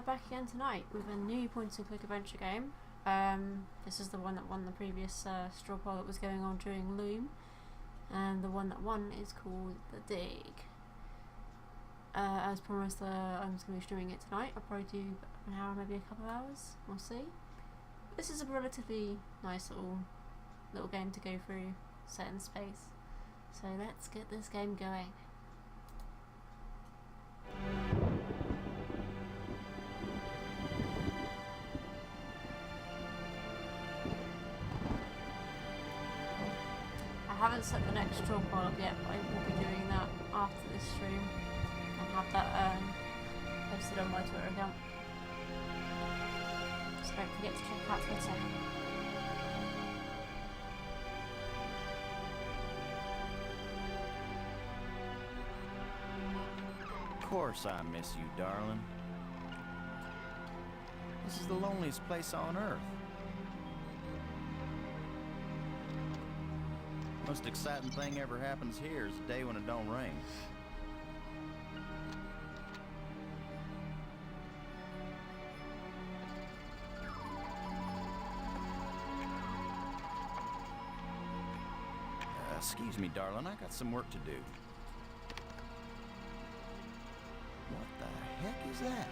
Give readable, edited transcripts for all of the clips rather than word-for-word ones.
are back again tonight with a new point-and-click adventure game. This is the one that won the previous straw poll that was going on during Loom, and the one that won is called The Dig. As promised, I'm just going to be streaming it tonight. I'll probably do an hour, maybe a couple of hours, we'll see. This is a relatively nice little game to go through, set in space. So let's get this game going. I haven't set the next straw poll up yet, but I will be doing that after this stream and have that posted on my Twitter account. So don't forget to check out Twitter. Of course I miss you, darling. This is the loneliest place on Earth. Most exciting thing ever happens here is the day when it don't rain. Excuse me, darling, I got some work to do. What the heck is that?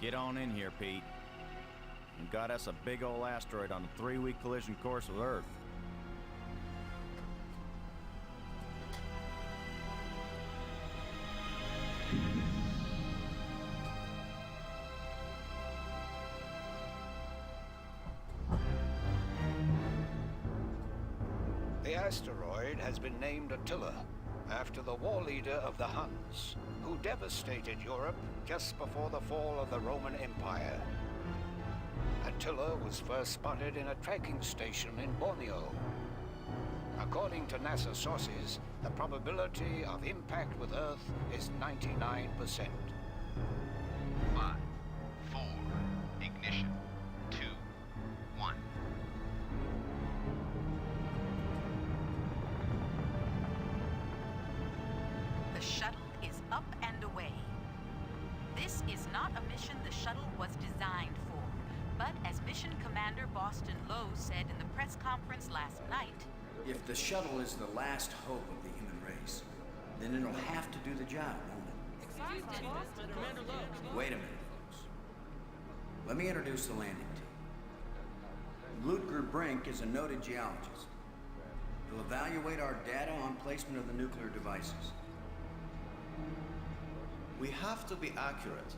Get on in here, Pete. You got us a big old asteroid on a 3-week collision course with Earth. The asteroid has been named Attila, after the war leader of the Huns, who devastated Europe just before the fall of the Roman Empire. Attila was first spotted in a tracking station in Borneo. According to NASA sources, the probability of impact with Earth is 99%. 5, 4, ignition, 2, 1. The shuttle is up and away. This is not a mission the shuttle was designed for, but as Mission Commander Boston Lowe said in the press conference last night, if the shuttle is the last hope of the human race, then it'll have to do the job, won't it? Wait a minute, folks. Let me introduce the landing team. Ludger Brink is a noted geologist. He'll evaluate our data on placement of the nuclear devices. We have to be accurate.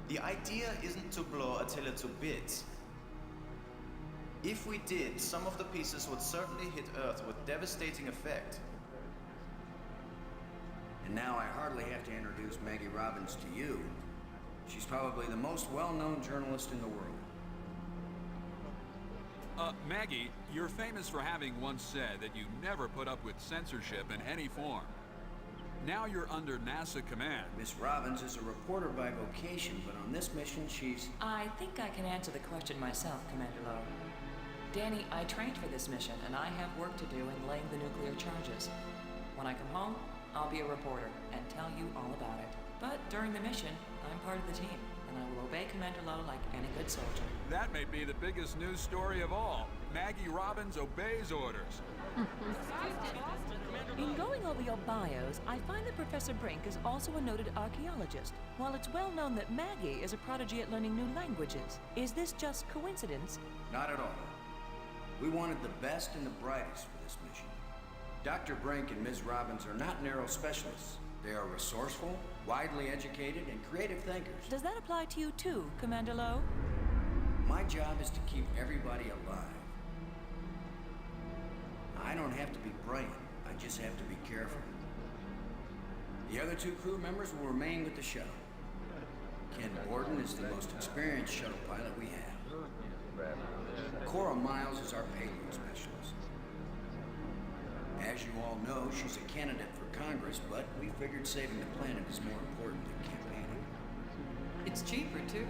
The idea isn't to blow Attila to bits. If we did, some of the pieces would certainly hit Earth with devastating effect. And now I hardly have to introduce Maggie Robbins to you. She's probably the most well-known journalist in the world. Maggie, you're famous for having once said that you never put up with censorship in any form. Now you're under NASA command. Miss Robbins is a reporter by vocation, but on this mission she's... I think I can answer the question myself, Commander Lowe. Danny, I trained for this mission, and I have work to do in laying the nuclear charges. When I come home, I'll be a reporter and tell you all about it. But during the mission, I'm part of the team, and I will obey Commander Lowe like any good soldier. That may be the biggest news story of all. Maggie Robbins obeys orders. In going over your bios, I find that Professor Brink is also a noted archaeologist, while it's well known that Maggie is a prodigy at learning new languages. Is this just coincidence? Not at all. We wanted the best and the brightest for this mission. Dr. Brink and Ms. Robbins are not narrow specialists. They are resourceful, widely educated, and creative thinkers. Does that apply to you too, Commander Lowe? My job is to keep everybody alive. I don't have to be bright. I just have to be careful. The other 2 crew members will remain with the shuttle. Ken Borden is the most experienced shuttle pilot we have. Cora Miles is our payload specialist. As you all know, she's a candidate for Congress, but we figured saving the planet is more important than campaigning. It's cheaper, too.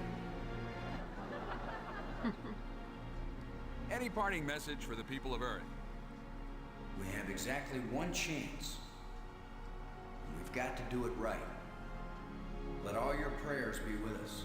Any parting message for the people of Earth? We have exactly one chance. And we've got to do it right. Let all your prayers be with us.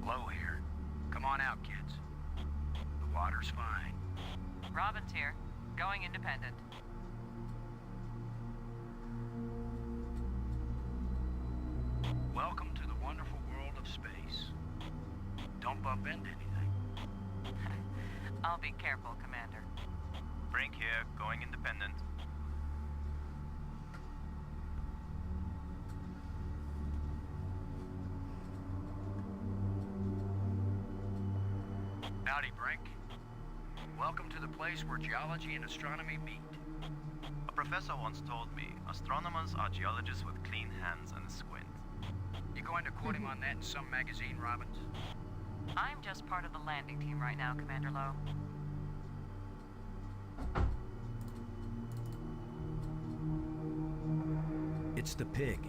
Low here. Come on out, kids. The water's fine. Robin's here. Going independent. Welcome to the wonderful world of space. Don't bump into anything. I'll be careful, Commander. Brink here, going independent. Howdy, Brink. Welcome to the place where geology and astronomy meet. A professor once told me, astronomers are geologists with clean hands and a squint. You going to quote him on that in some magazine, Robbins? I'm just part of the landing team right now, Commander Lowe. It's the pig.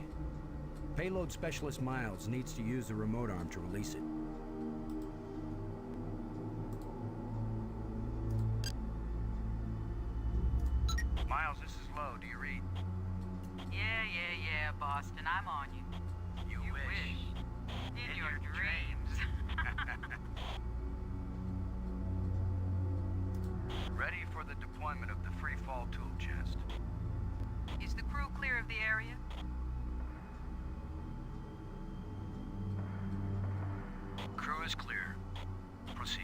Payload Specialist Miles needs to use the remote arm to release it. Miles, this is Lowe. Do you read? Yeah, Boston, I'm on you. You wish. In your dreams. Ready for the deployment of the free fall tool chest. Is the crew clear of the area? Crew is clear. Proceed.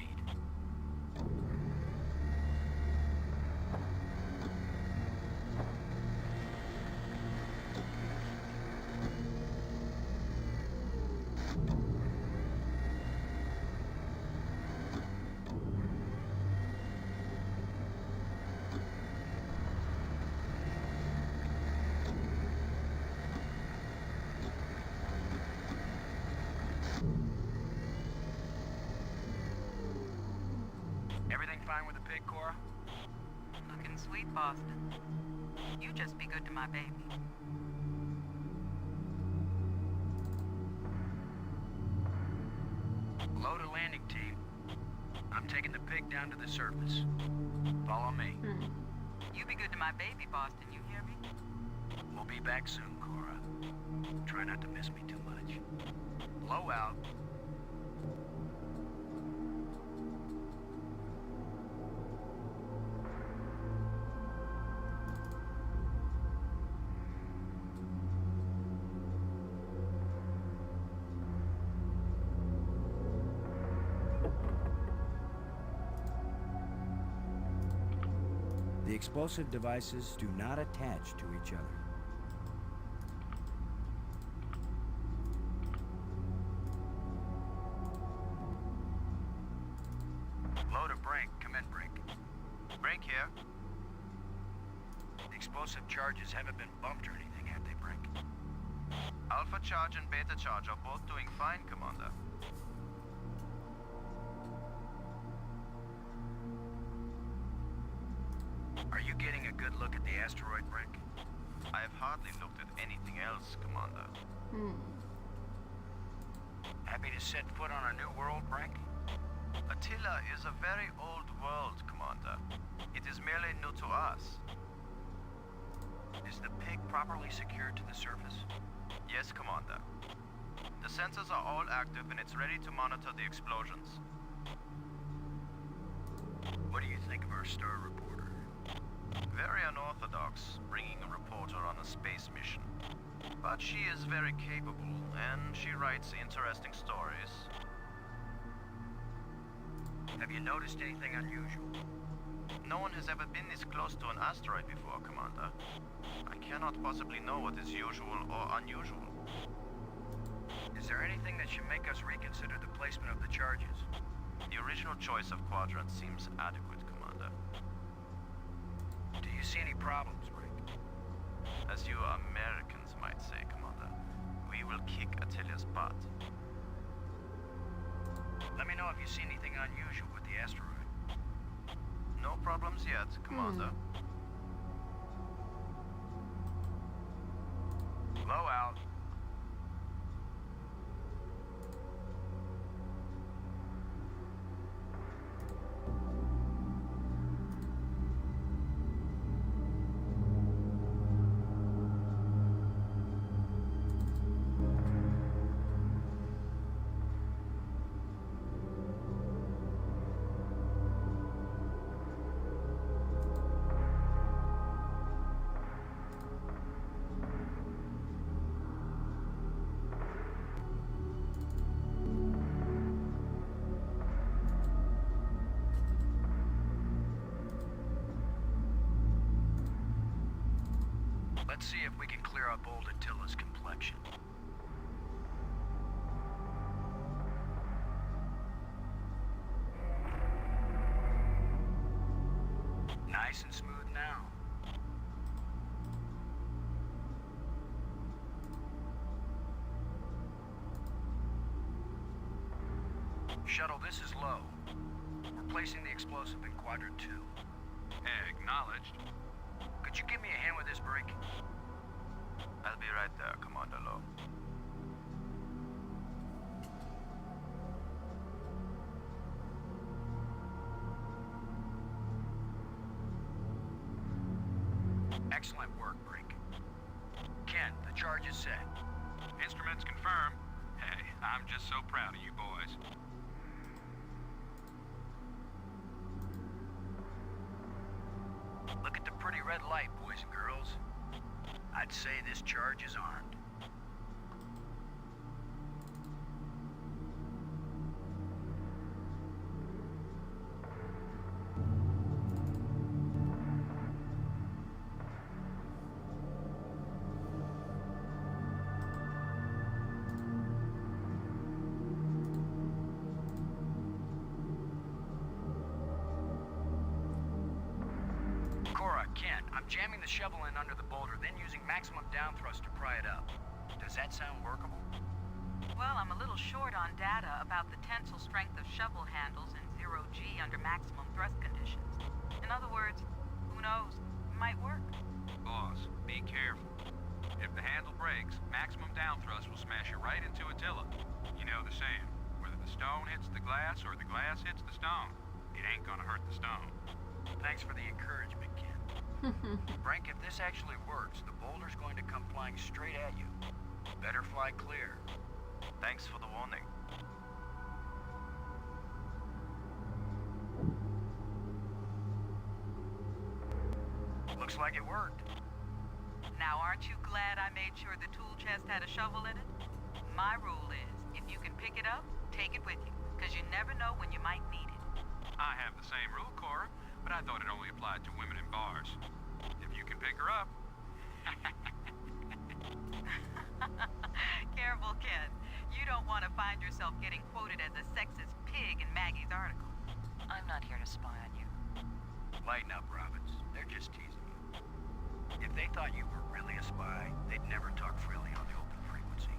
Everything fine with the pig, Cora? Looking sweet, Boston. You just be good to my baby. Load a landing team. I'm taking the pig down to the surface. Follow me. You be good to my baby, Boston, you hear me? We'll be back soon, Cora. Try not to miss me too much. Low out. The explosive devices do not attach to each other. Load a Brink. Come in, Brink. Brink here. The explosive charges haven't been bumped or anything, have they, Brink? Alpha charge and beta charge are both doing fine, Commander. Are you getting a good look at the asteroid, Brink? I have hardly looked at anything else, Commander. Happy to set foot on a new world, Brink? Attila is a very old world, Commander. It is merely new to us. Is the pig properly secured to the surface? Yes, Commander. The sensors are all active and it's ready to monitor the explosions. What do you think of our star reporter? Very unorthodox, bringing a reporter on a space mission. But she is very capable, and she writes interesting stories. Have you noticed anything unusual? No one has ever been this close to an asteroid before, Commander. I cannot possibly know what is usual or unusual. Is there anything that should make us reconsider the placement of the charges? The original choice of quadrant seems adequate, Commander. Do you see any problems, Brink? As you Americans might say, Commander, we will kick Attila's butt. Let me know if you see anything unusual with the asteroid. No problems yet, Commander. Low out. Let's see if we can clear up old Attila's complexion. Nice and smooth now. Shuttle, this is low. We're placing the explosive in quadrant 2. Acknowledged. Could you give me a hand with this, Brink? I'll be right there, Commander Lowe. Excellent work, Brink. Ken, the charge is set. Instruments confirm. Hey, I'm just so proud of you boys. Look at the pretty red light, boys and girls. I'd say this charge is armed. Ken, I'm jamming the shovel in under the boulder, then using maximum down thrust to pry it up. Does that sound workable? Well, I'm a little short on data about the tensile strength of shovel handles in 0G under maximum thrust conditions. In other words, who knows? It might work. Boss, be careful. If the handle breaks, maximum down thrust will smash it right into Attila. You know the saying, whether the stone hits the glass or the glass hits the stone, it ain't gonna hurt the stone. Thanks for the encouragement, Ken. Brink, if this actually works, the boulder's going to come flying straight at you. Better fly clear. Thanks for the warning. Looks like it worked. Now, aren't you glad I made sure the tool chest had a shovel in it? My rule is, if you can pick it up, take it with you, because you never know when you might need it. I have the same rule, Cora, but I thought it only applied to women in bars. If you can pick her up. Careful, Ken. You don't want to find yourself getting quoted as a sexist pig in Maggie's article. I'm not here to spy on you. Lighten up, Robbins. They're just teasing you. If they thought you were really a spy, they'd never talk freely on the open frequency.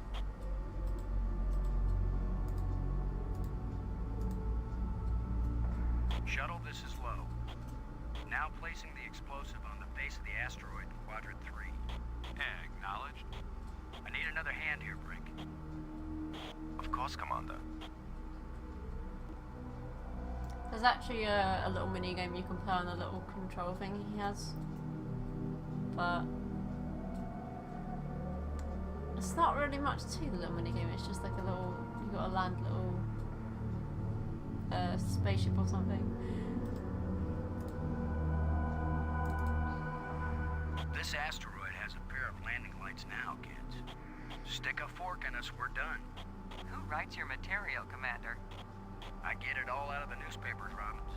Shuttle, this is low. Now placing the explosive on the face of the asteroid in quadrant 3. Acknowledged. I need another hand here, Brink. Of course, Commander. There's actually a little mini game you can play on the little control thing he has, but it's not really much to the little mini game. It's just like a little, you got to land little spaceship or something. This asteroid has a pair of landing lights now, kids. Stick a fork in us, we're done. Who writes your material, Commander? I get it all out of the newspapers, Robbins.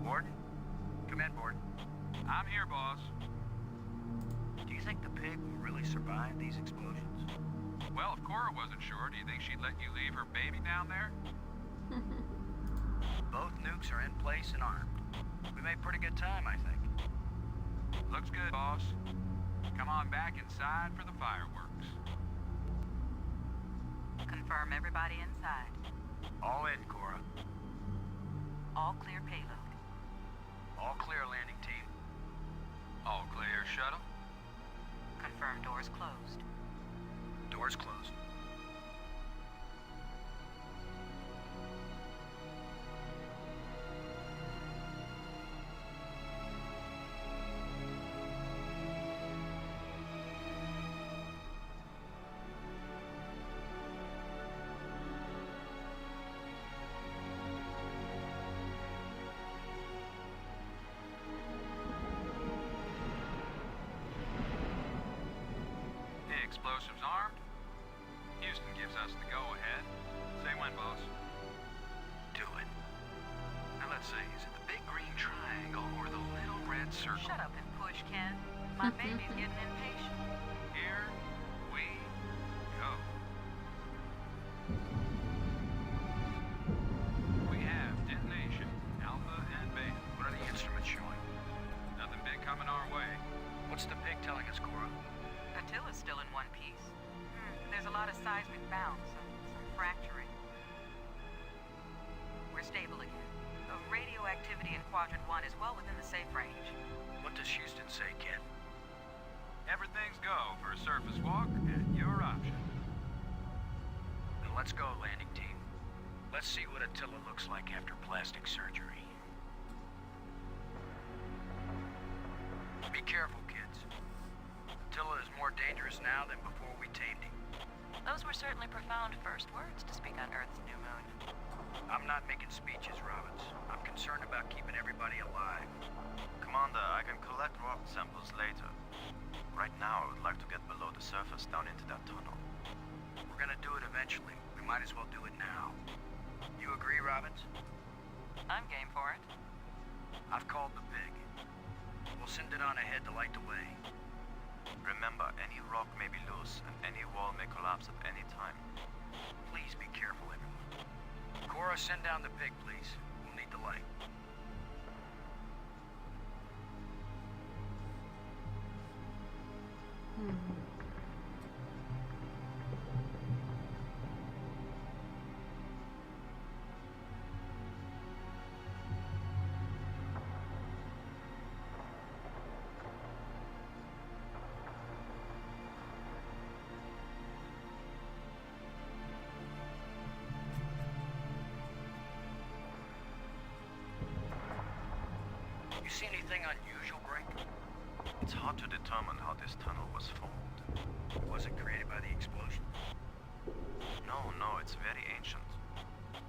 Warden? Come in, Warden. I'm here, boss. Do you think the pig will really survive these explosions? Well, if Cora wasn't sure, do you think she'd let you leave her baby down there? Both nukes are in place and armed. We made pretty good time, I think. Looks good, boss. Come on back inside for the fireworks. Confirm everybody inside. All in, Cora. All clear payload. All clear, landing team. All clear, shuttle. Confirm doors closed. Doors closed. The explosives armed. Houston gives us the go-ahead. Say when, boss. Do it. Now let's see, is it the big green triangle or the little red circle? Shut up and push, Ken. My baby's getting impatient. Here we go. We have detonation, Alpha and Beta. What are the instruments showing? Nothing big coming our way. What's the pig telling us, Cora? Attila's still in one piece. There's a lot of seismic bounce, some fracturing. We're stable again. The radioactivity in Quadrant 1 is well within the safe range. What does Houston say, Ken? Everything's go for a surface walk at your option. Then let's go, landing team. Let's see what Attila looks like after plastic surgery. Be careful, kids. Attila is more dangerous now than before we tamed him. Those were certainly profound first words to speak on Earth's new moon. I'm not making speeches, Robbins. I'm concerned about keeping everybody alive. Commander, I can collect rock samples later. Right now, I would like to get below the surface down into that tunnel. We're gonna do it eventually. We might as well do it now. You agree, Robbins? I'm game for it. I've called the pig. We'll send it on ahead to light the way. Remember, any rock may be loose, and any wall may collapse at any time. Please be careful, everyone. Cora, send down the pig, please. We'll need the light. You see anything unusual, Brink? It's hard to determine how this tunnel was formed. Was it created by the explosion? No, it's very ancient.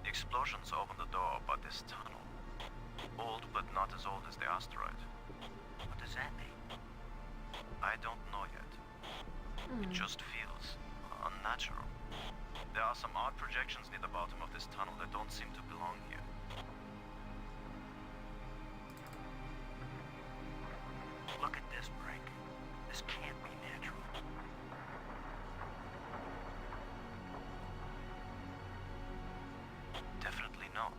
The explosions opened the door, but this tunnel... Old, but not as old as the asteroid. What does that mean? I don't know yet. It just feels unnatural. There are some odd projections near the bottom of this tunnel that don't seem to belong here. Look at this, Brink. This can't be natural. Definitely not.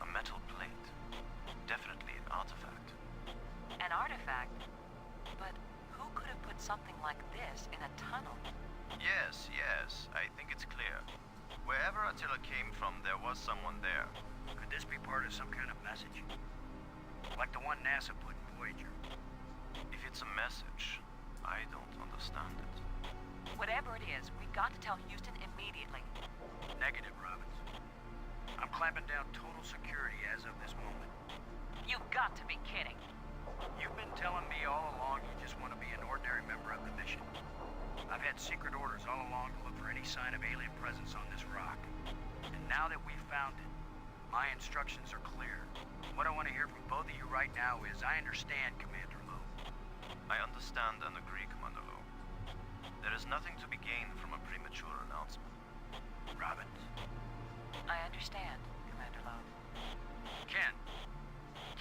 A metal plate. Definitely an artifact. An artifact? But who could have put something like this in a tunnel? Yes, I think it's clear. Wherever Attila came from, there was someone there. Could this be part of some kind of message? Like the one NASA put in Voyager? If it's a message, I don't understand it. Whatever it is, we've got to tell Houston immediately. Negative, Robbins. I'm clamping down total security as of this moment. You've got to be kidding. You've been telling me all along you just want to be an ordinary member of the mission. I've had secret orders all along to look for any sign of alien presence on this rock. And now that we've found it, my instructions are clear. What I want to hear from both of you right now is, I understand, Commander Lowe. I understand and agree, Commander Lowe. There is nothing to be gained from a premature announcement. Robbins. I understand, Commander Lowe. Ken,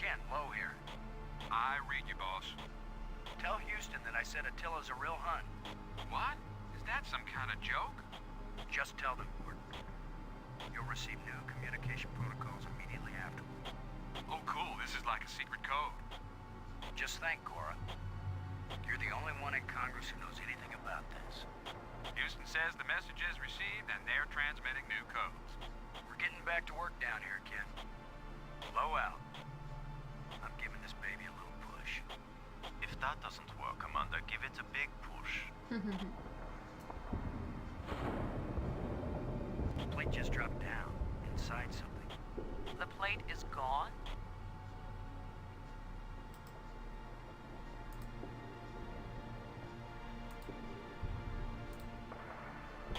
Ken, Lowe here. I read you, boss. Tell Houston that I said Attila's a real Hun. What? Is that some kind of joke? Just tell them, Gordon. You'll receive new communication protocols immediately afterward. Oh, cool. This is like a secret code. Just thank Cora. You're the only one in Congress who knows anything about this. Houston says the message is received and they're transmitting new codes. We're getting back to work down here, Ken. Low out. I'm giving this baby a little push. If that doesn't work, Commander, give it a big push. The plate just dropped down inside something. The plate is gone?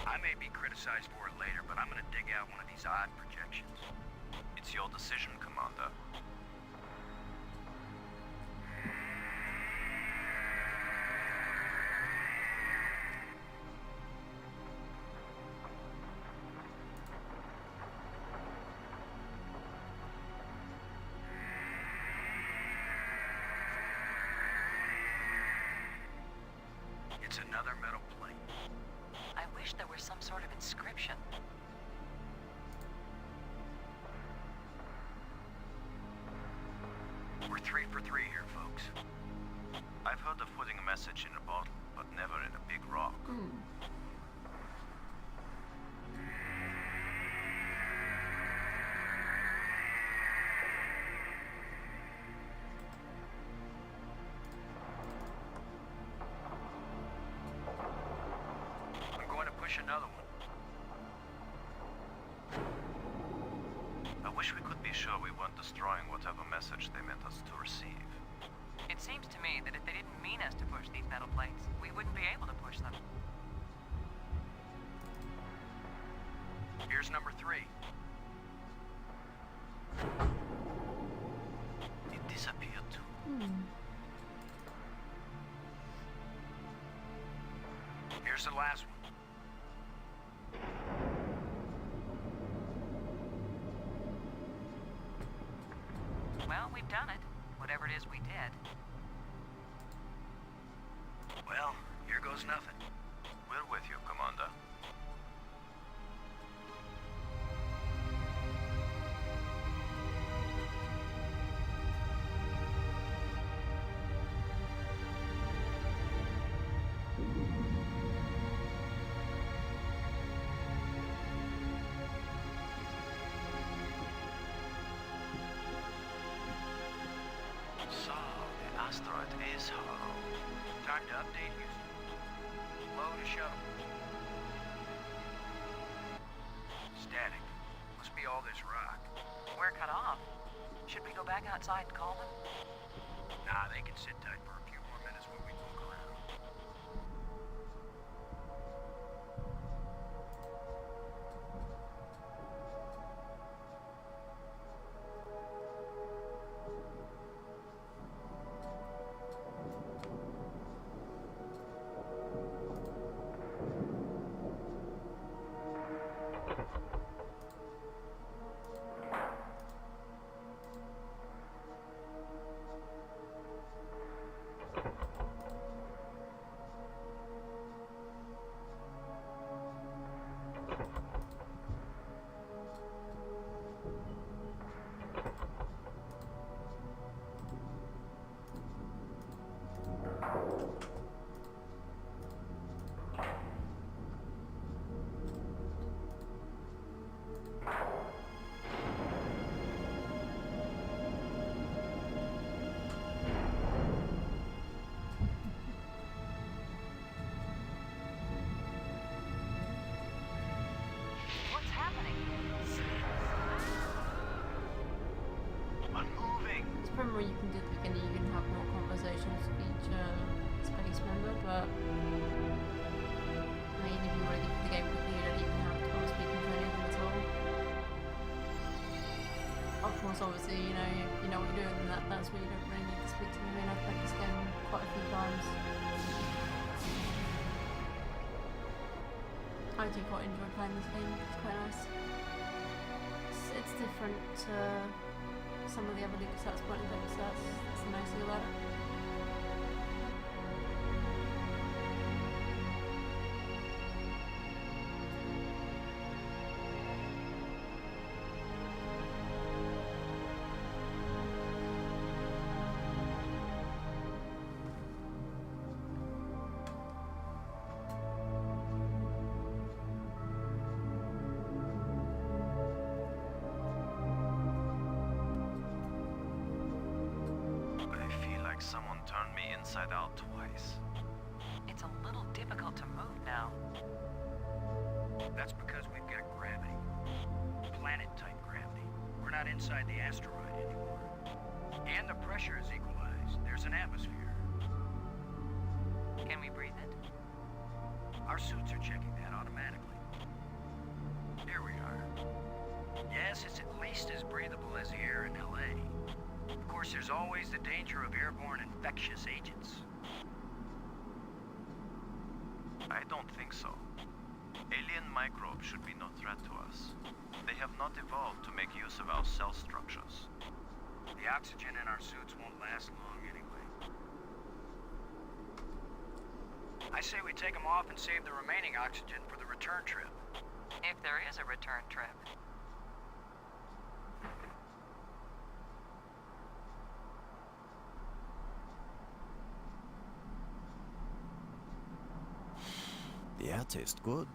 I may be criticized for it later, but I'm gonna dig out one of these odd projections. It's your decision, Commander. It's another metal plate. I wish there were some sort of inscription. We're 3 for 3 here, folks. I've heard of putting a message in a bottle, but never in a big rock. I'm going to push another one. I wish we could be sure we weren't destroying whatever message they meant us to receive. It seems to me that if they didn't mean us to push these metal plates, we wouldn't be able to push them. Here's number 3. It disappeared too. Here's the last one. Well, we've done it. Whatever it is we did. Well, here goes nothing. We're with you, Commander. So, the asteroid is hollow. Time to update Houston. Low to shuttle. Static. Must be all this rock. We're cut off. Should we go back outside and call them? Nah, they can sit tight for a few more minutes while we poke around. What's happening? I'm moving! It's probably where you can do at the beginning, you can have more conversations with each space member, but I mean, if you want to get the game quickly, you don't even have to bother speaking to any of them at all. Of course, obviously, you know what you're doing, and that's where you don't really need to speak to them. I mean, I've played this game quite a few times. I do quite enjoy playing this game, it's quite nice. It's different some of the other LucasArts pointing fingers, so that's the nice thing about it. Someone turned me inside out twice. It's a little difficult to move now. That's because we've got gravity. Planet-type gravity. We're not inside the asteroid anymore. And the pressure is equalized. There's an atmosphere. Can we breathe it? Our suits are checking that automatically. Here we are. Yes, it's at least as breathable as the air in L.A. Of course, there's always the danger of airborne infectious agents. I don't think so. Alien microbes should be no threat to us. They have not evolved to make use of our cell structures. The oxygen in our suits won't last long anyway. I say we take them off and save the remaining oxygen for the return trip. If there is a return trip. The air tastes good.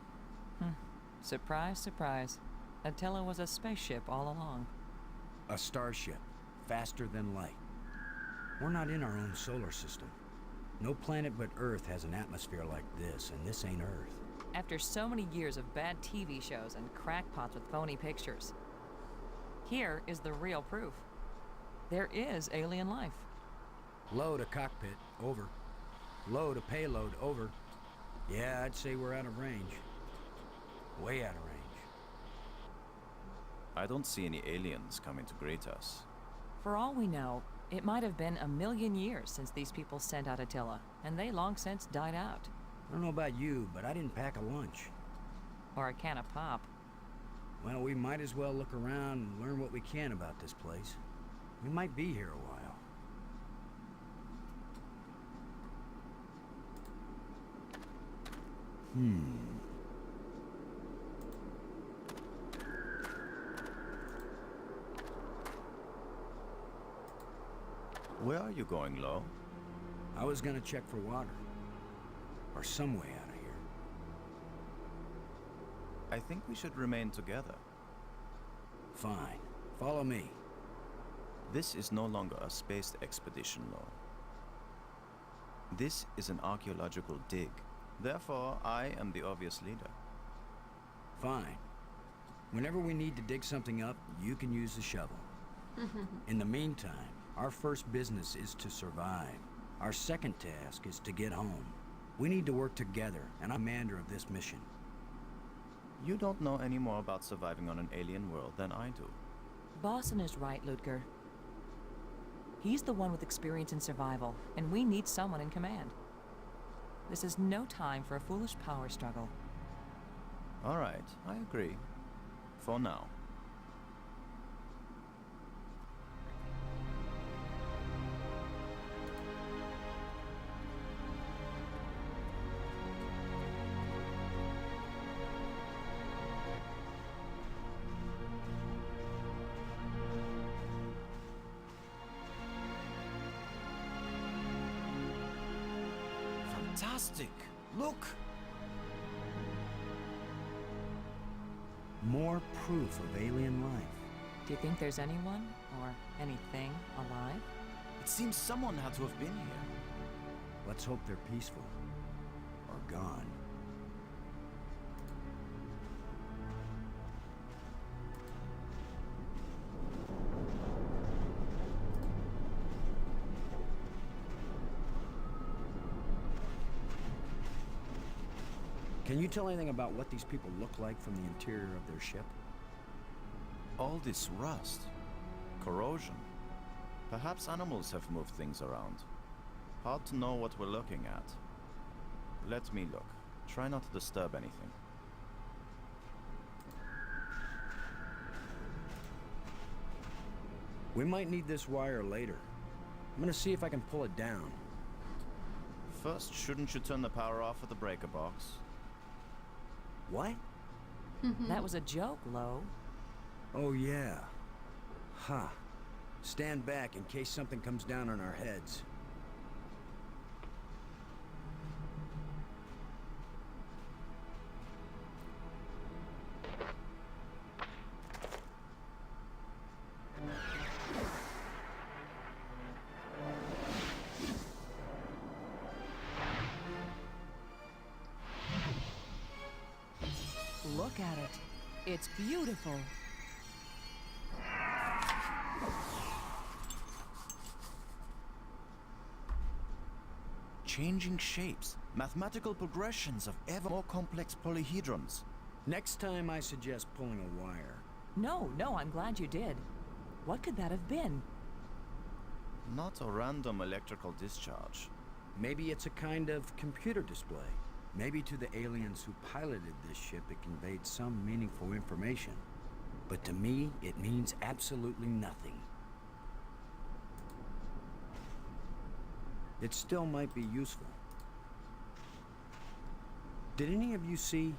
Surprise, surprise. Attila was a spaceship all along. A starship, faster than light. We're not in our own solar system. No planet but Earth has an atmosphere like this, and this ain't Earth. After so many years of bad TV shows and crackpots with phony pictures, here is the real proof. There is alien life. Load a cockpit, over. Load a payload, over. Yeah, I'd say we're out of range. Way out of range. I don't see any aliens coming to greet us. For all we know, it might have been 1,000,000 years since these people sent out Attila, and they long since died out. I don't know about you, but I didn't pack a lunch. Or a can of pop. Well, we might as well look around and learn what we can about this place. We might be here a while. Where are you going, Lo? I was gonna check for water. Or some way out of here. I think we should remain together. Fine. Follow me. This is no longer a space expedition, Lo. This is an archaeological dig. Therefore, I am the obvious leader. Fine. Whenever we need to dig something up, you can use the shovel. In the meantime, our first business is to survive. Our second task is to get home. We need to work together, and I'm commander of this mission. You don't know any more about surviving on an alien world than I do. Boston is right, Ludger. He's the one with experience in survival, and we need someone in command. This is no time for a foolish power struggle. All right, I agree. For now. Fantastic! Look! More proof of alien life. Do you think there's anyone or anything alive? It seems someone had to have been here. Let's hope they're peaceful. Or gone. Can you tell anything about what these people look like from the interior of their ship? All this rust, corrosion. Perhaps animals have moved things around. Hard to know what we're looking at. Let me look. Try not to disturb anything. We might need this wire later. I'm gonna see if I can pull it down. First, shouldn't you turn the power off at the breaker box? What? That was a joke, Lo. Oh, yeah. Huh. Stand back in case something comes down on our heads. Look at it. It's beautiful. Changing shapes, mathematical progressions of ever more complex polyhedrons. Next time I suggest pulling a wire. No, I'm glad you did. What could that have been? Not a random electrical discharge. Maybe it's a kind of computer display. Maybe to the aliens who piloted this ship it conveyed some meaningful information. But to me, it means absolutely nothing. It still might be useful. Did any of you see...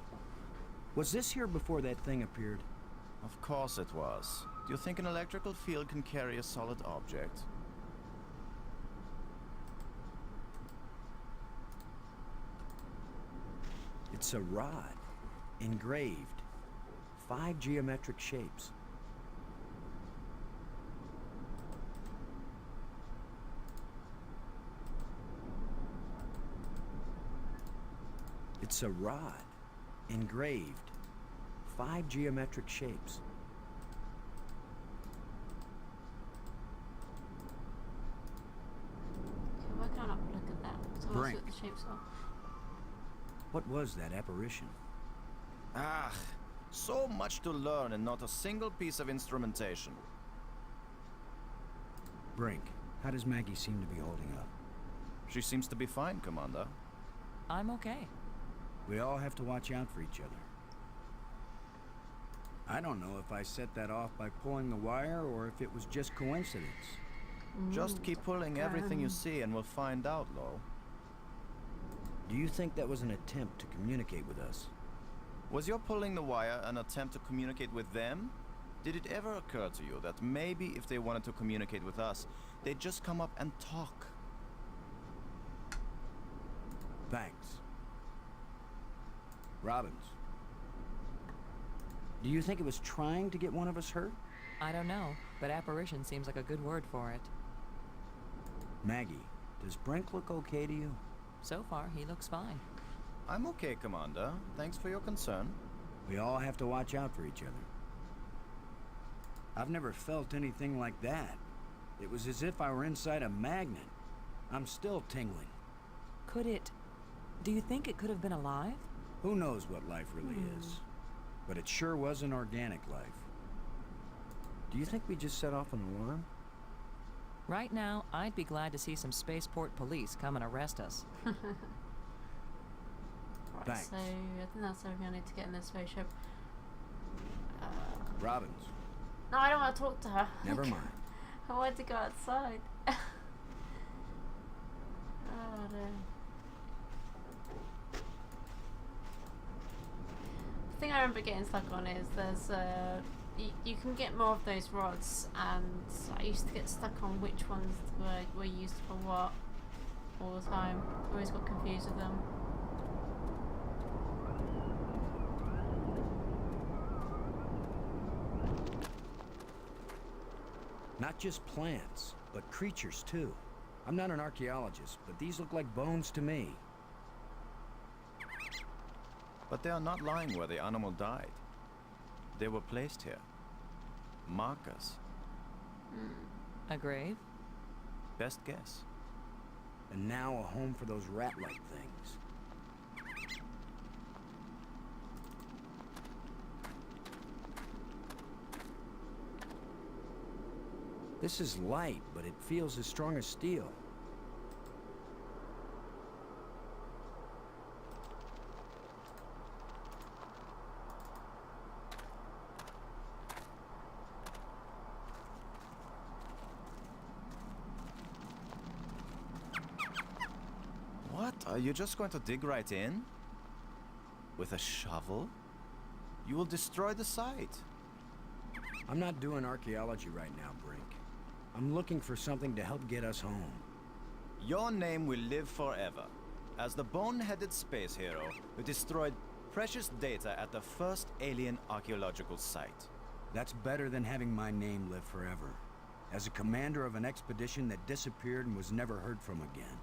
Was this here before that thing appeared? Of course it was. Do you think an electrical field can carry a solid object? It's a rod, engraved, 5 geometric shapes. It's a rod, engraved, 5 geometric shapes. Okay, why can't I look at that? So I Brink. see what the shapes are. What was that apparition? Ah, so much to learn and not a single piece of instrumentation. Brink, how does Maggie seem to be holding up? She seems to be fine, Commander. I'm okay. We all have to watch out for each other. I don't know if I set that off by pulling the wire or if it was just coincidence. Just keep pulling everything you see and we'll find out, Lo. Do you think that was an attempt to communicate with us? Was your pulling the wire an attempt to communicate with them? Did it ever occur to you that maybe if they wanted to communicate with us, they'd just come up and talk? Thanks. Robbins. Do you think it was trying to get one of us hurt? I don't know, but apparition seems like a good word for it. Maggie, does Brink look okay to you? So far, he looks fine. I'm okay, Commander. Thanks for your concern. We all have to watch out for each other. I've never felt anything like that. It was as if I were inside a magnet. I'm still tingling. Could it... Do you think it could have been alive? Who knows what life really is? But it sure was an organic life. Do you think we just set off an alarm? Right now, I'd be glad to see some spaceport police come and arrest us. Right, Thanks. so I think that's everything I need to get in this spaceship. Robbins. No, I don't want to talk to her. Never mind. I wanted to go outside. Oh no. The thing I remember getting stuck on is there's you can get more of those rods, and I used to get stuck on which ones were used for what all the time. I always got confused with them. Not just plants, but creatures too. I'm not an archaeologist, but these look like bones to me. But they are not lying where the animal died. They were placed here. Markers. A grave? Best guess. And now a home for those rat-like things. This is light, but it feels as strong as steel. Are you just going to dig right in? With a shovel? You will destroy the site. I'm not doing archaeology right now, Brink. I'm looking for something to help get us home. Your name will live forever. As the bone-headed space hero who destroyed precious data at the first alien archaeological site. That's better than having my name live forever. As a commander of an expedition that disappeared and was never heard from again.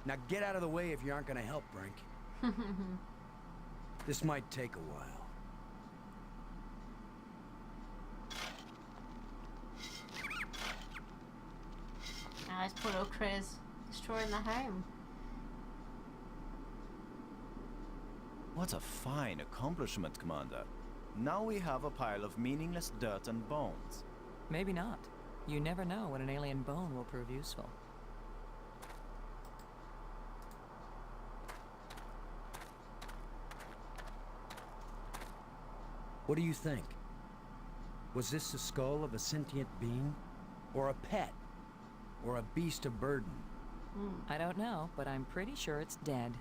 Now get out of the way if you aren't gonna help, Brink. This might take a while. Nice poor little Chris. Destroying the home. What a fine accomplishment, Commander. Now we have a pile of meaningless dirt and bones. Maybe not. You never know when an alien bone will prove useful. What do you think? Was this the skull of a sentient being? Or a pet? Or a beast of burden? I don't know, but I'm pretty sure it's dead.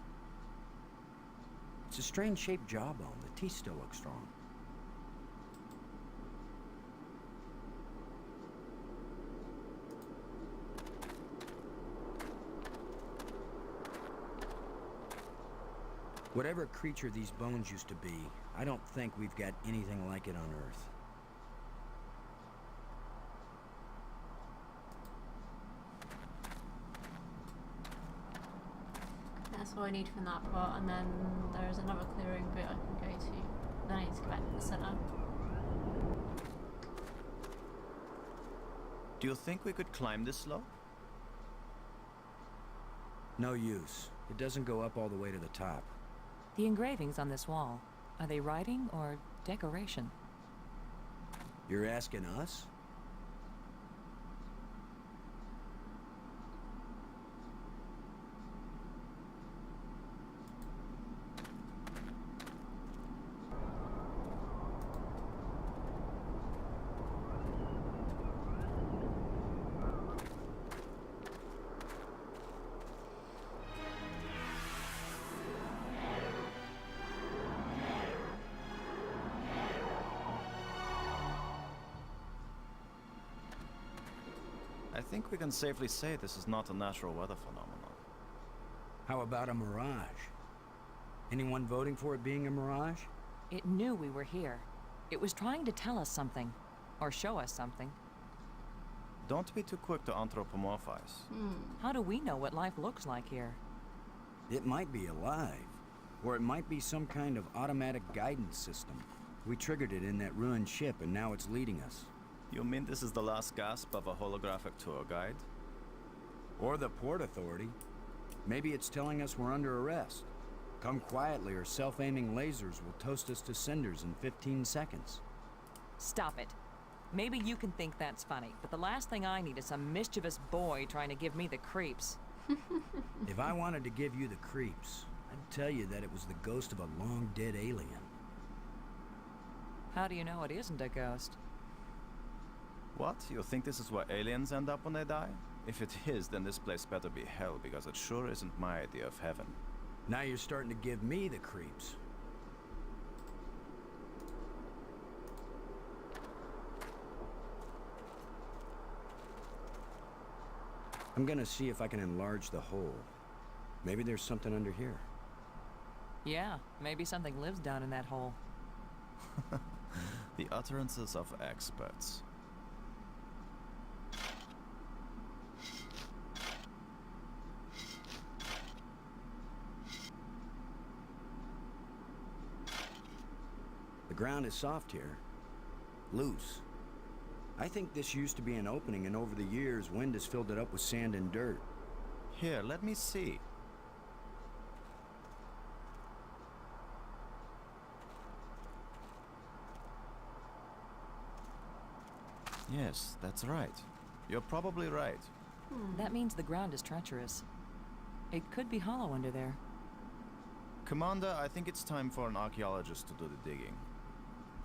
It's a strange shaped jawbone. The teeth still look strong. Whatever creature these bones used to be, I don't think we've got anything like it on Earth. That's all I need from that part, and then there's another clearing bit I can go to. Then I need to go back to the center. Do you think we could climb this slope? No use. It doesn't go up all the way to the top. The engravings on this wall, are they writing or decoration? You're asking us? I think we can safely say this is not a natural weather phenomenon. How about a mirage? Anyone voting for it being a mirage? It knew we were here. It was trying to tell us something. Or show us something. Don't be too quick to anthropomorphize. How do we know what life looks like here? It might be alive. Or it might be some kind of automatic guidance system. We triggered it in that ruined ship and now it's leading us. You mean this is the last gasp of a holographic tour guide? Or the Port Authority. Maybe it's telling us we're under arrest. Come quietly or self-aiming lasers will toast us to cinders in 15 seconds. Stop it. Maybe you can think that's funny, but the last thing I need is some mischievous boy trying to give me the creeps. If I wanted to give you the creeps, I'd tell you that it was the ghost of a long-dead alien. How do you know it isn't a ghost? What? You think this is where aliens end up when they die? If it is, then this place better be hell, because it sure isn't my idea of heaven. Now you're starting to give me the creeps. I'm gonna see if I can enlarge the hole. Maybe there's something under here. Yeah, maybe something lives down in that hole. The utterances of experts. The ground is soft here. Loose. I think this used to be an opening, and over the years, wind has filled it up with sand and dirt. Here, let me see. Yes, that's right. You're probably right. That means the ground is treacherous. It could be hollow under there. Commander, I think it's time for an archaeologist to do the digging.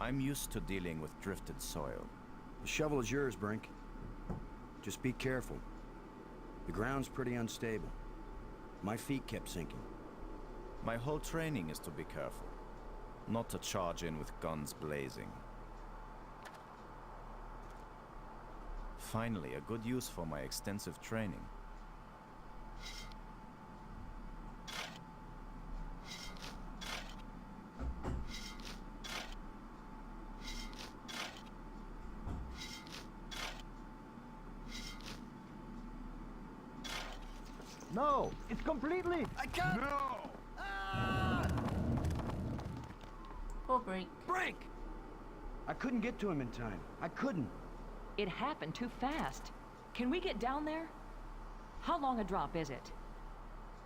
I'm used to dealing with drifted soil. The shovel is yours, Brink. Just be careful. The ground's pretty unstable. My feet kept sinking. My whole training is to be careful, not to charge in with guns blazing. Finally, a good use for my extensive training. No, it's completely... I can't... No! Poor Brink. Break! I couldn't get to him in time. I couldn't. It happened too fast. Can we get down there? How long a drop is it?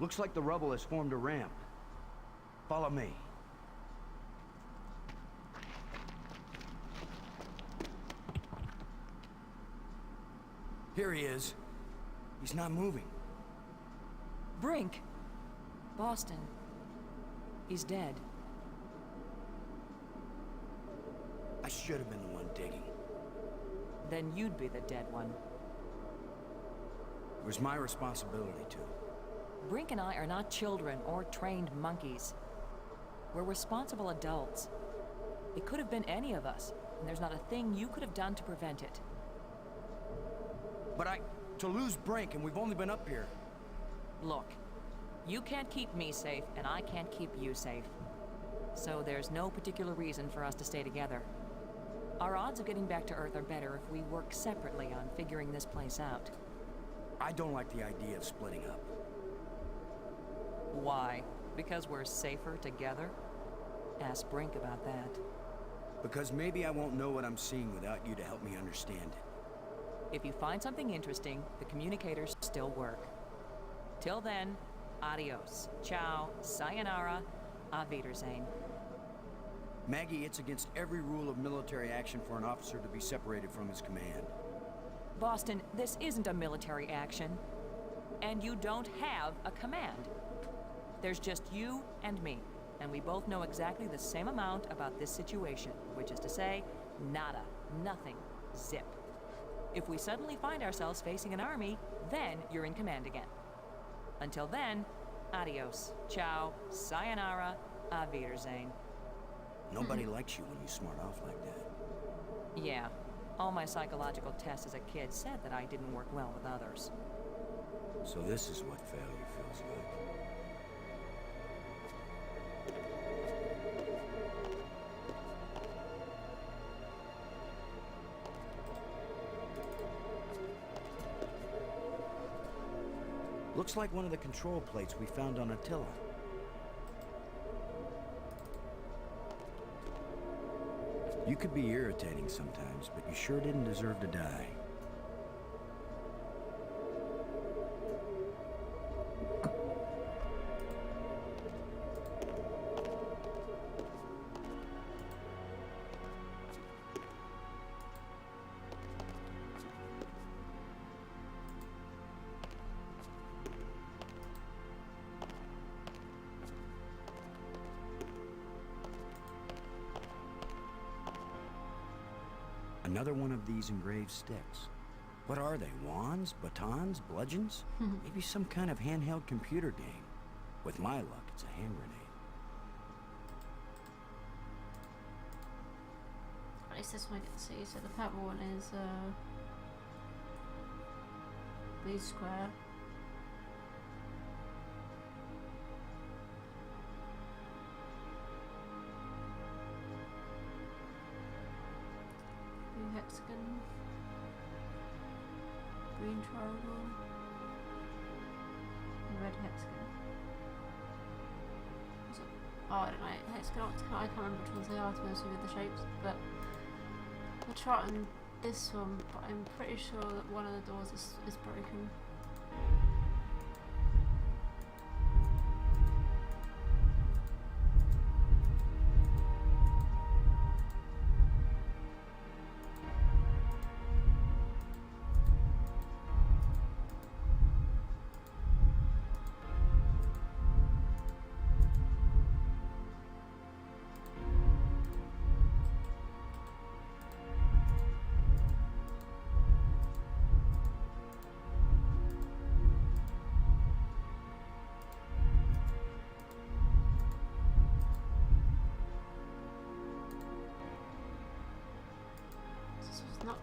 Looks like the rubble has formed a ramp. Follow me. Here he is. He's not moving. Brink! Boston. He's dead. I should have been the one digging. Then you'd be the dead one. It was my responsibility to. Brink and I are not children or trained monkeys. We're responsible adults. It could have been any of us, and there's not a thing you could have done to prevent it. But to lose Brink, and we've only been up here. Look, you can't keep me safe, and I can't keep you safe. So there's no particular reason for us to stay together. Our odds of getting back to Earth are better if we work separately on figuring this place out. I don't like the idea of splitting up. Why? Because we're safer together? Ask Brink about that. Because maybe I won't know what I'm seeing without you to help me understand it. If you find something interesting, the communicators still work. Till then, adios, ciao, sayonara, auf Wiedersehen. Maggie, it's against every rule of military action for an officer to be separated from his command. Boston, this isn't a military action. And you don't have a command. There's just you and me, and we both know exactly the same amount about this situation, which is to say, nada, nothing, zip. If we suddenly find ourselves facing an army, then you're in command again. Until then, adios, ciao, sayonara, auf Wiedersehen. Nobody likes you when you smart off like that. Yeah, all my psychological tests as a kid said that I didn't work well with others. So this is what failure feels like. Looks like one of the control plates we found on Attila. You could be irritating sometimes, but you sure didn't deserve to die. Another one of these engraved sticks. What are they? Wands? Batons? Bludgeons? Maybe some kind of handheld computer game. With my luck, it's a hand grenade. At least this one I get to see. So the purple one is blue square. Blue hexagon. Green triangle. And red hexagon. Oh, I don't know. Hexagon, octagon, I can't remember which ones they are to be honest with the shapes, but I'll try on this one, but I'm pretty sure that one of the doors is broken.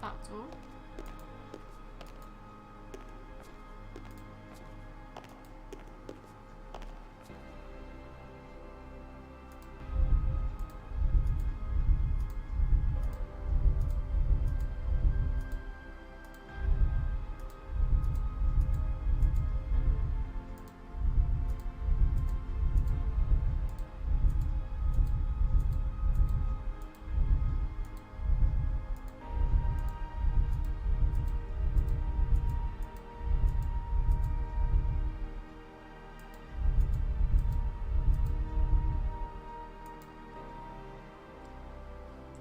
that door.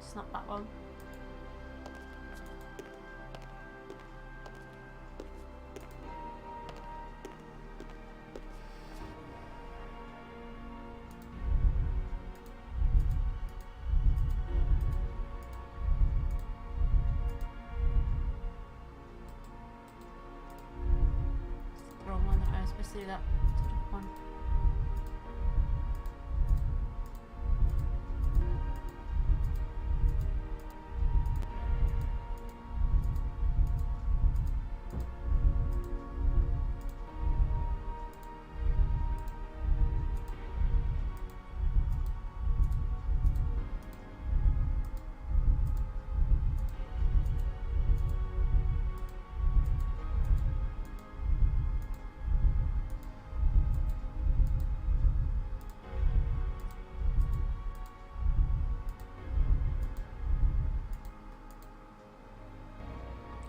It's not that one. It's the wrong one. I was supposed to do that sort of one.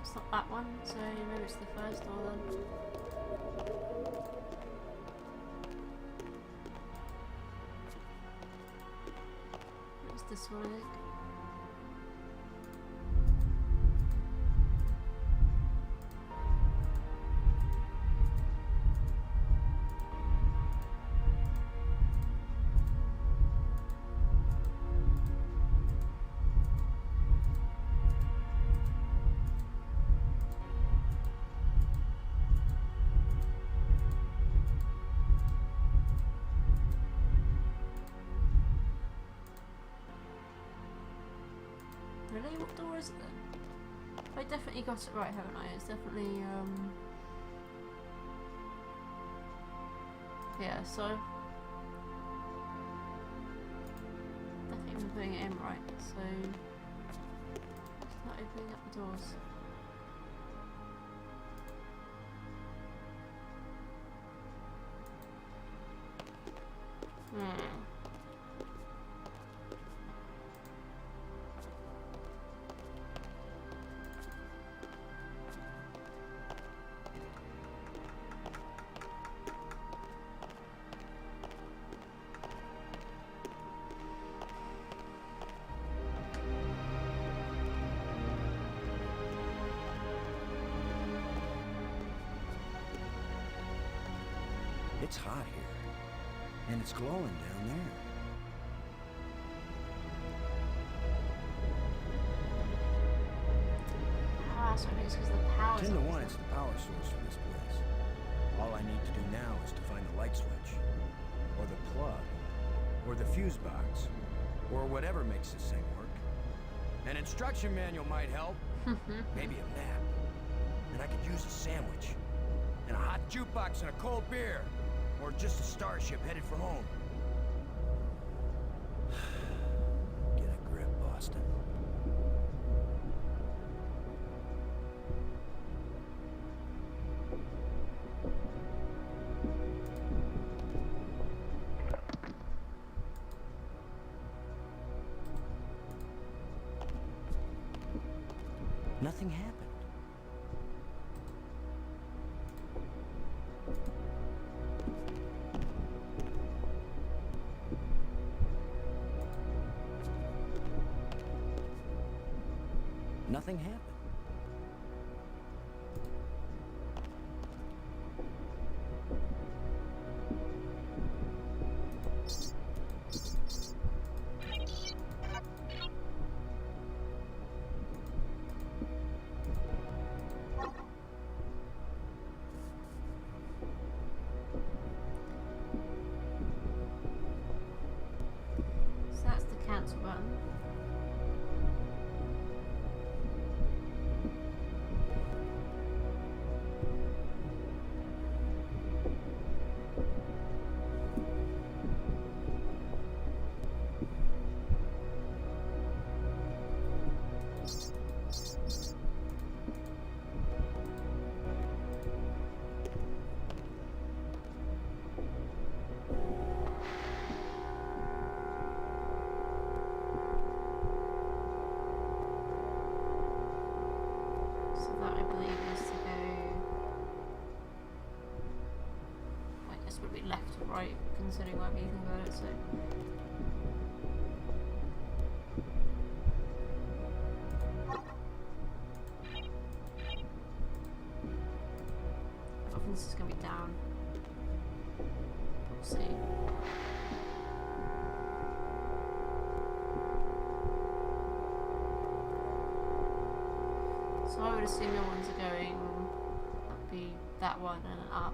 It's not that one, so maybe it's the first door then. It's this one, I think. Really? What door is it then? I definitely got it right, haven't I? It's definitely, yeah, so... definitely been putting it in right, so... it's not opening up the doors. It's hot here, and it's glowing down there. Ah, so I think it's because the power's 10 to off, 1, isn't it's it? the power source for this place. All I need to do now is to find the light switch, or the plug, or the fuse box, or whatever makes this thing work. An instruction manual might help. Maybe a map. And I could use a sandwich, and a hot jukebox and a cold beer, or just a starship headed for home. Get a grip, Boston. Nothing happened. Nothing happened. So that's the cancel button. right, considering whatever you think about it, so. I think this is going to be down. We'll see. So I would assume your ones are going, that'd be that one and then up.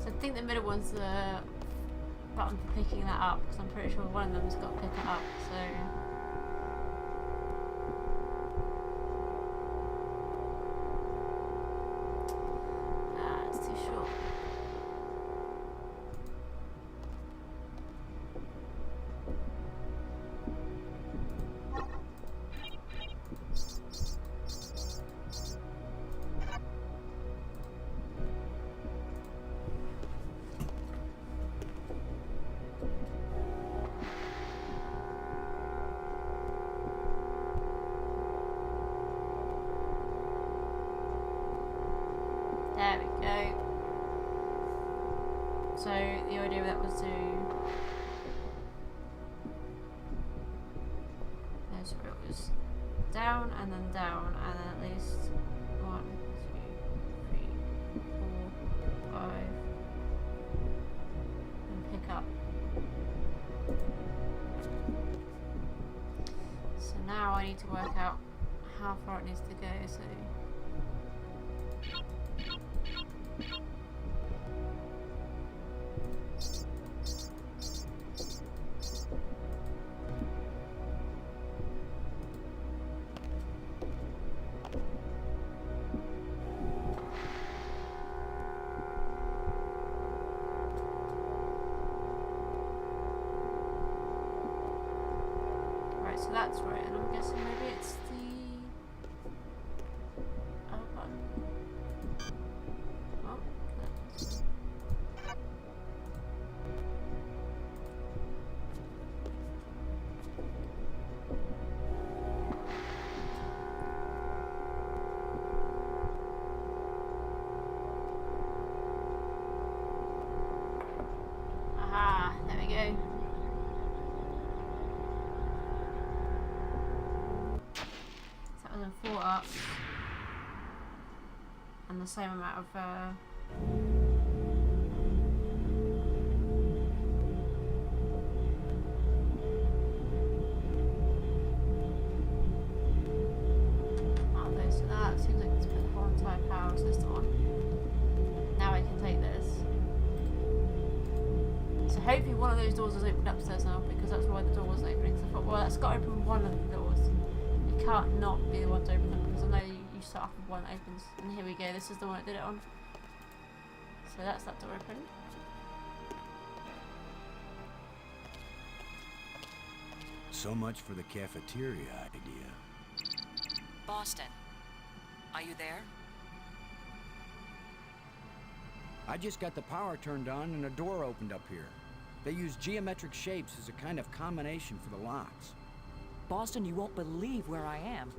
I think the middle one's the button for picking that up, because I'm pretty sure one of them's got to pick it up, so... it's too short. There we go. So the idea of that was to there's where it was down and then at least 1, 2, 3, 4, 5 and pick up. So now I need to work out how far it needs to go, so so that's right, and I'm guessing maybe it's the other button. Oh, that's... Aha, there we go. And 4 up, and the same amount of so that seems like it's put the whole entire power system on. Now I can take this. So hopefully one of those doors is opened upstairs now, because that's why the door wasn't opening. So I thought, well, that's got to open one of the doors. It can't not be the one to open them, because I know you start off with one that opens. And here we go, this is the one that did it on. So that's that door open. So much for the cafeteria idea. Boston, are you there? I just got the power turned on and a door opened up here. They use geometric shapes as a kind of combination for the locks. Boston, you won't believe where I am.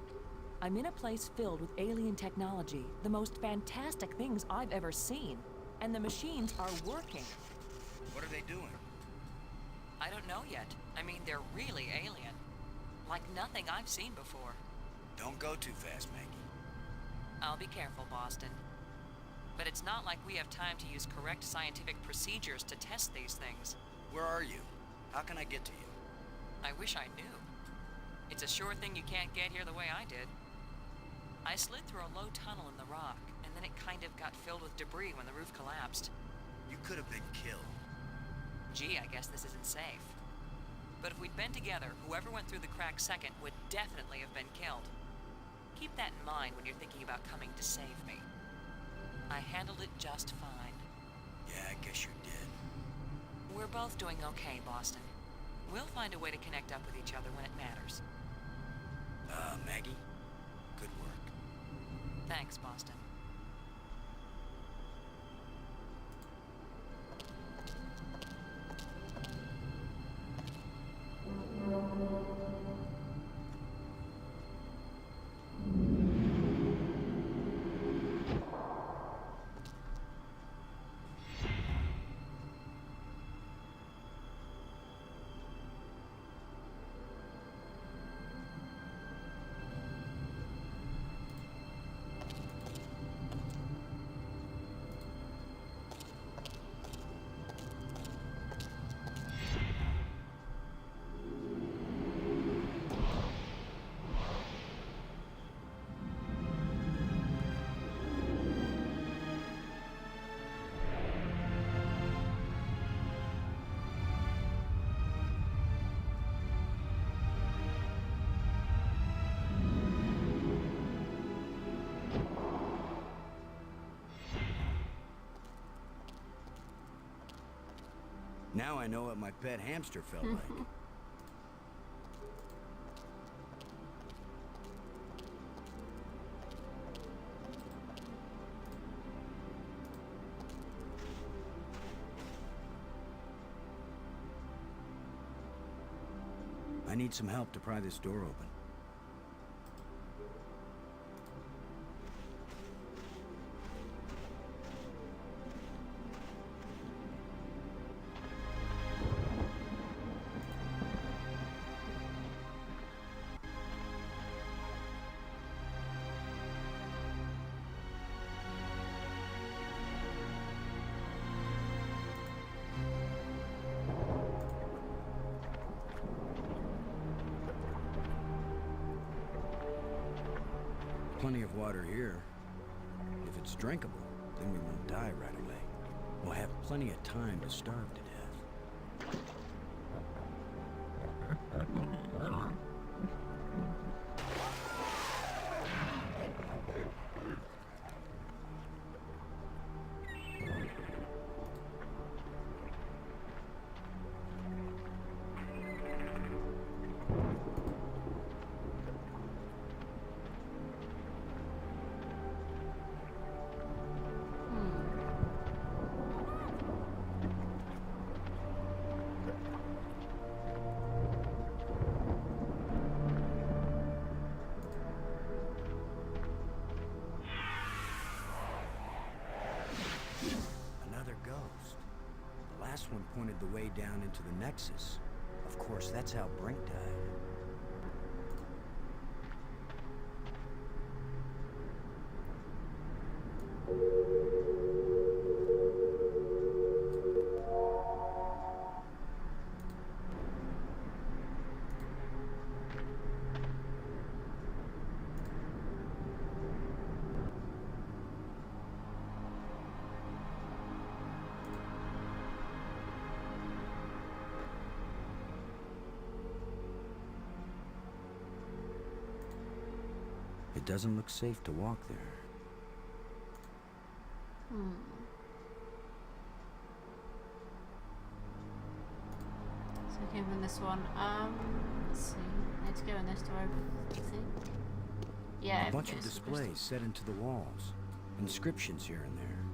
I'm in a place filled with alien technology, the most fantastic things I've ever seen. And the machines are working. What are they doing? I don't know yet. I mean, they're really alien. Like nothing I've seen before. Don't go too fast, Maggie. I'll be careful, Boston. But it's not like we have time to use correct scientific procedures to test these things. Where are you? How can I get to you? I wish I knew. It's a sure thing you can't get here the way I did. I slid through a low tunnel in the rock, and then it kind of got filled with debris when the roof collapsed. You could have been killed. Gee, I guess this isn't safe. But if we'd been together, whoever went through the crack second would definitely have been killed. Keep that in mind when you're thinking about coming to save me. I handled it just fine. Yeah, I guess you did. We're both doing okay, Boston. We'll find a way to connect up with each other when it matters. Maggie, good work. Thanks, Boston. Now I know what my pet hamster felt like. I need some help to pry this door open. Plenty of water here. If it's drinkable, then we won't die right away. We'll have plenty of time to starve to death. Last one pointed the way down into the Nexus. Of course, that's how Brink died. It doesn't look safe to walk there. So I came in this one. Let's see. I need to go in this door, I think. Yeah. A bunch of displays set into the walls. Inscriptions here and there.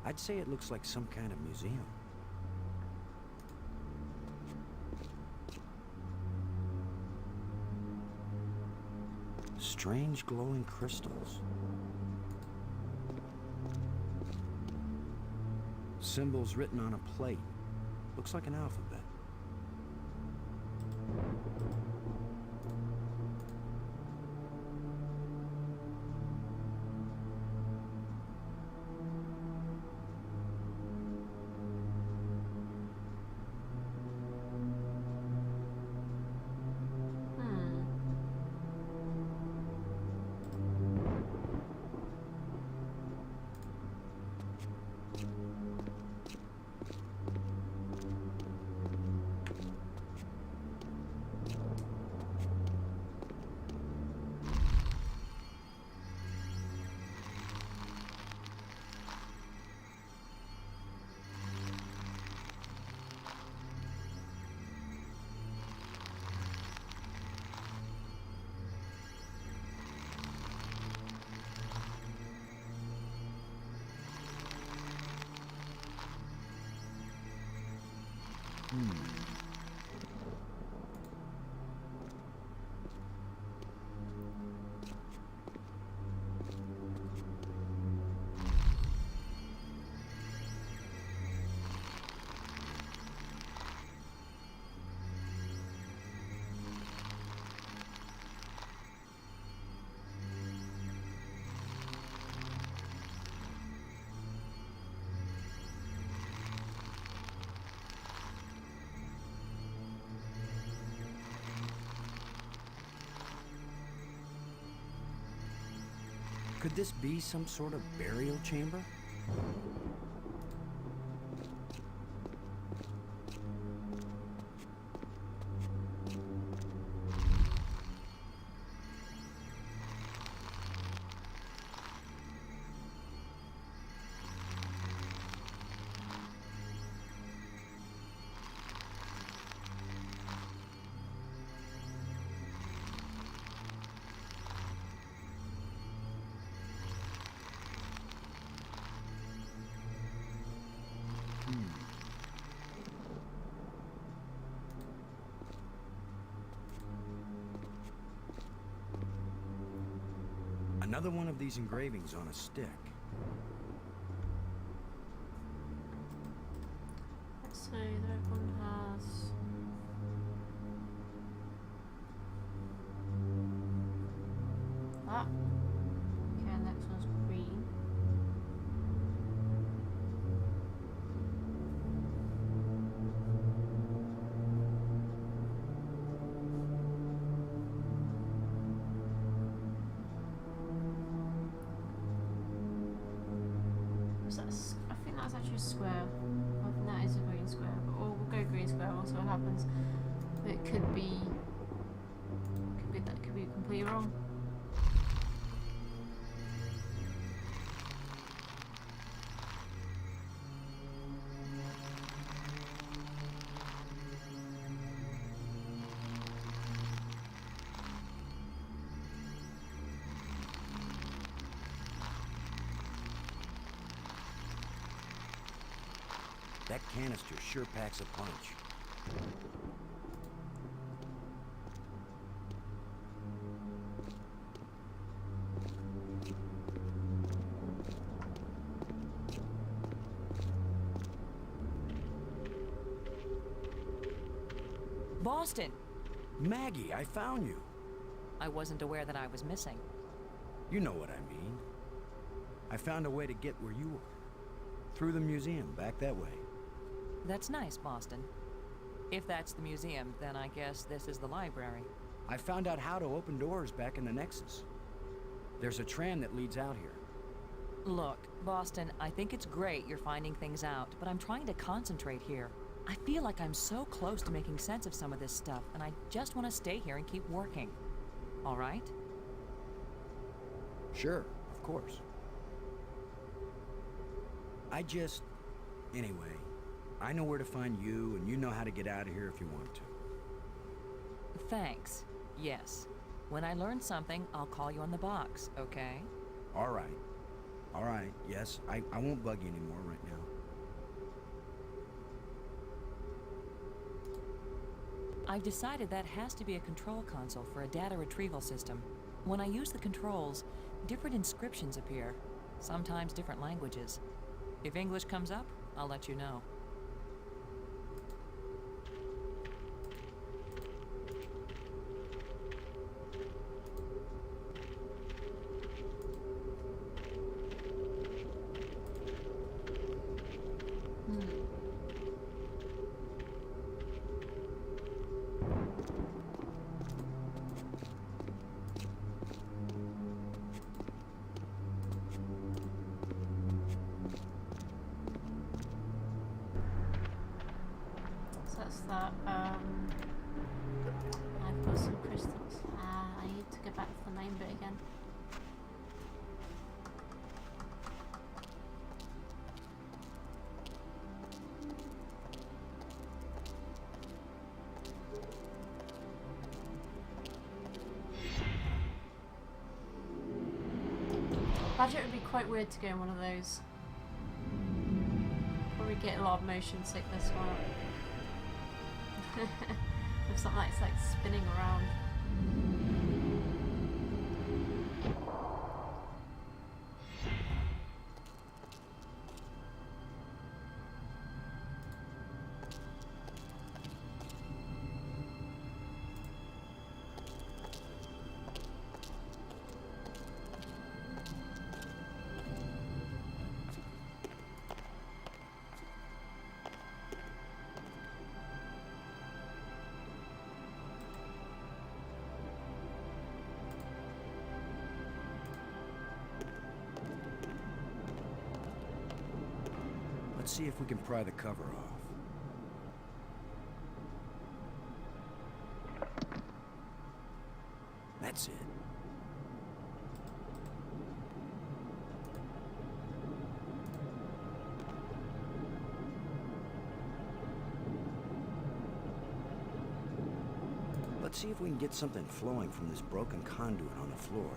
I'd say it looks like some kind of museum. strange glowing crystals. Symbols written on a plate. Looks like an alphabet. Could this be some sort of burial chamber? Another one of these engravings on a stick. Let's see, that one has... that. Okay, next one's green. I think that's actually a square. I think that is a green square, but we'll go green square. We'll see what happens. It could be completely wrong. That canister sure packs a punch. Boston! Maggie, I found you. I wasn't aware that I was missing. You know what I mean. I found a way to get where you were. Through the museum, back that way. That's nice, Boston. If that's the museum, then I guess this is the library. I found out how to open doors back in the Nexus. There's a tram that leads out here. Look, Boston, I think it's great you're finding things out, but I'm trying to concentrate here. I feel like I'm so close to making sense of some of this stuff, and I just want to stay here and keep working. All right? Sure, of course. Anyway, I know where to find you, and you know how to get out of here if you want to. Thanks. Yes. When I learn something, I'll call you on the box, okay? All right. All right, yes, I won't bug you anymore right now. I've decided that has to be a control console for a data retrieval system. When I use the controls, different inscriptions appear, sometimes different languages. If English comes up, I'll let you know. That I've got some crystals. I need to go back to the main bit again. I imagine it would be quite weird to go in one of those. Probably get a lot of motion sickness while if something that's like spinning around. Let's see if we can pry the cover off. That's it. Let's see if we can get something flowing from this broken conduit on the floor.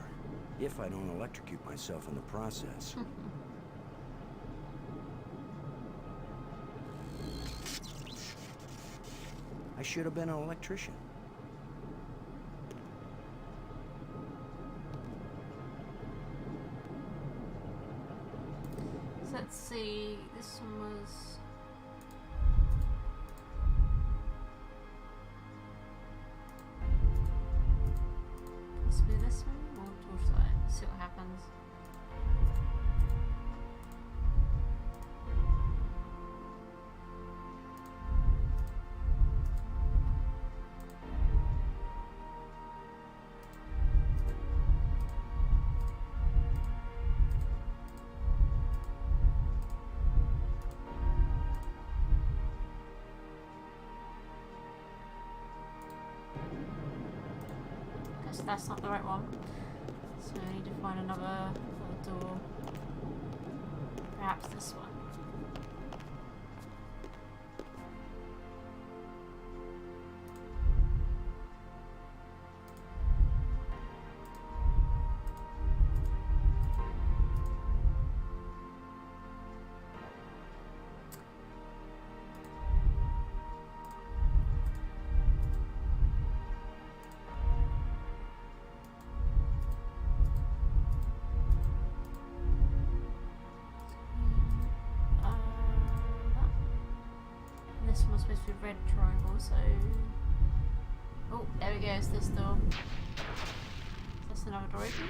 If I don't electrocute myself in the process. I should have been an electrician. So let's see, this one was... possibly this one, or should I see what happens? That's not the right one, so I need to find another door, perhaps this one. This one was supposed to be red triangle, so... oh, there we go, it's this door. That's another door opened.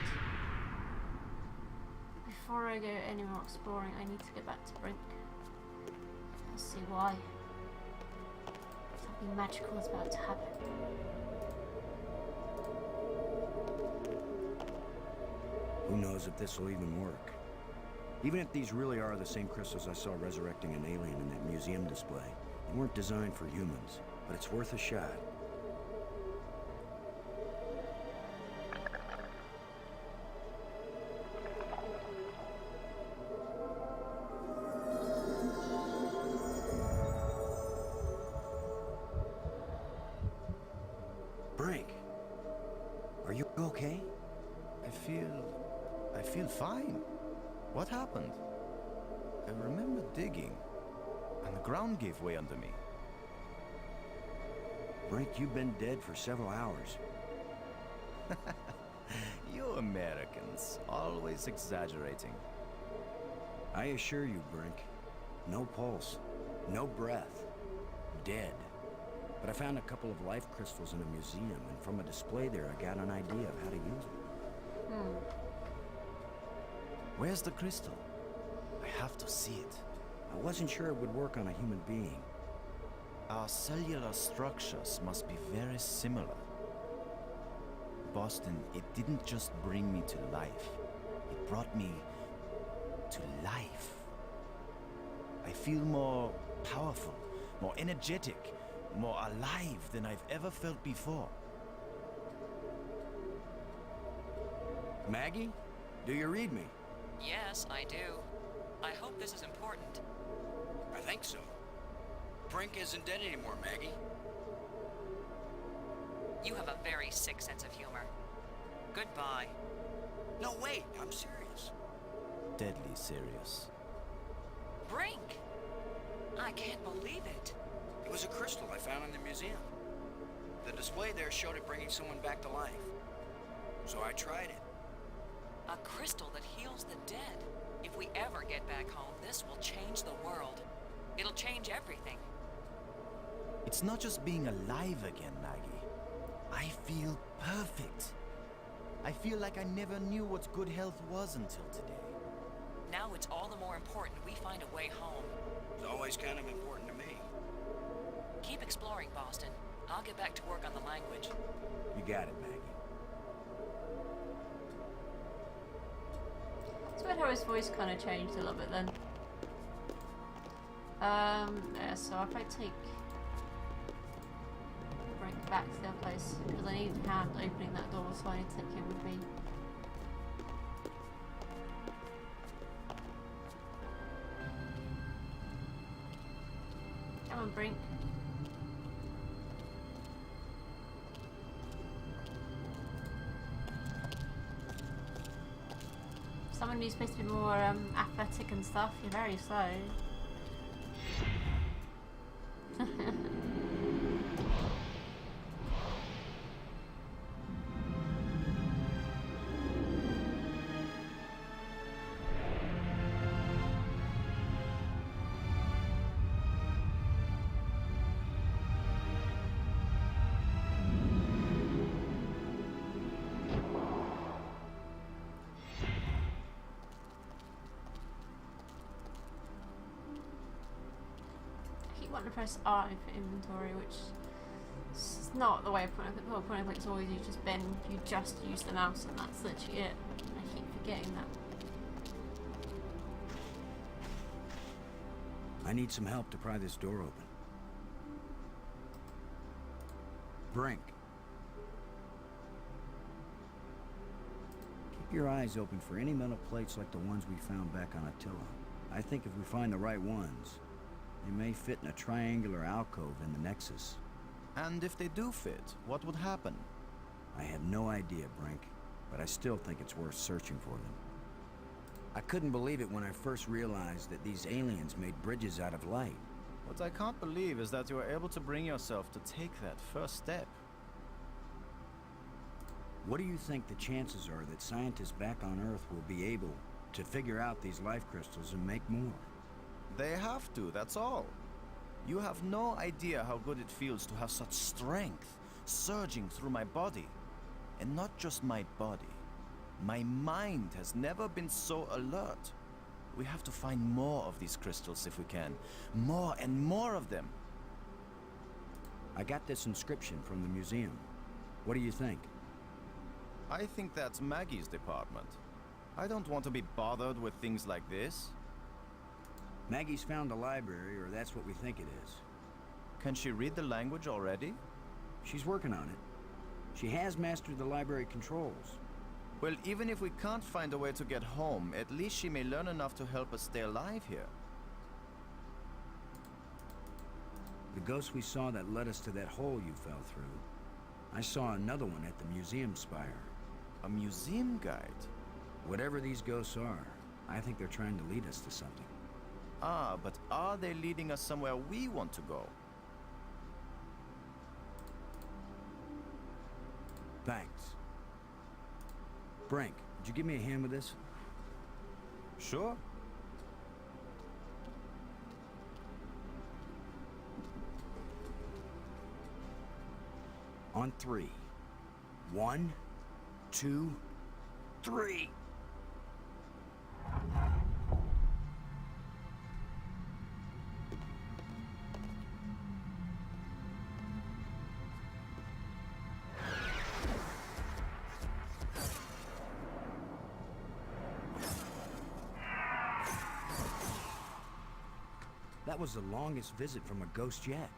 Before I go any more exploring, I need to get back to Brink. Let's see why. Something magical is about to happen. Who knows if this will even work? Even if these really are the same crystals I saw resurrecting an alien in that museum display. They weren't designed for humans, but it's worth a shot. Brink, are you okay? I feel fine. What happened? I remember digging, and the ground gave way under me. Brink, you've been dead for several hours. Americans, always exaggerating. I assure you, Brink, no pulse, no breath, dead. But I found a couple of life crystals in a museum, and from a display there, I got an idea of how to use them. Where's the crystal? I have to see it. I wasn't sure it would work on a human being. Our cellular structures must be very similar. Boston, it didn't just bring me to life. It brought me to life. I feel more powerful, more energetic, more alive than I've ever felt before. Maggie, do you read me? Yes, I do. I hope this is important. I think so. Brink isn't dead anymore, Maggie. You have a very sick sense of humor. Goodbye. No, wait, I'm serious. Deadly serious. Brink! I can't believe it. It was a crystal I found in the museum. The display there showed it bringing someone back to life. So I tried it. A crystal that heals the dead. If we ever get back home, this will change the world. It'll change everything. It's not just being alive again, Maggie. I feel perfect. I feel like I never knew what good health was until today. Now it's all the more important we find a way home. It's always kind of important to me. Keep exploring, Boston. I'll get back to work on the language. You got it, Maggie. It's weird how his voice kind of changed a little bit then. Yeah, so if I take Brink back to their place, because I need a hand opening that door, so I need to take him with me. Come on, Brink. Someone who's supposed to be more athletic and stuff, you're very slow. Want to press R for inventory, which is not the way of point of click. The whole point of click is always you just use the mouse, and that's literally it. I keep forgetting that. I need some help to pry this door open. Brink. Keep your eyes open for any metal plates like the ones we found back on Attila. I think if we find the right ones, they may fit in a triangular alcove in the Nexus. And if they do fit, what would happen? I have no idea, Brink, but I still think it's worth searching for them. I couldn't believe it when I first realized that these aliens made bridges out of light. What I can't believe is that you were able to bring yourself to take that first step. What do you think the chances are that scientists back on Earth will be able to figure out these life crystals and make more? They have to, that's all. You have no idea how good it feels to have such strength surging through my body. And not just my body. My mind has never been so alert. We have to find more of these crystals if we can. More and more of them. I got this inscription from the museum. What do you think? I think that's Maggie's department. I don't want to be bothered with things like this. Maggie's found a library, or that's what we think it is. Can she read the language already? She's working on it. She has mastered the library controls. Well, even if we can't find a way to get home, at least she may learn enough to help us stay alive here. The ghost we saw that led us to that hole you fell through. I saw another one at the museum spire. A museum guide? Whatever these ghosts are, I think they're trying to lead us to something. Ah, but are they leading us somewhere we want to go? Thanks. Brink, would you give me a hand with this? Sure. On 3. 1, 2, 3. That was the longest visit from a ghost yet.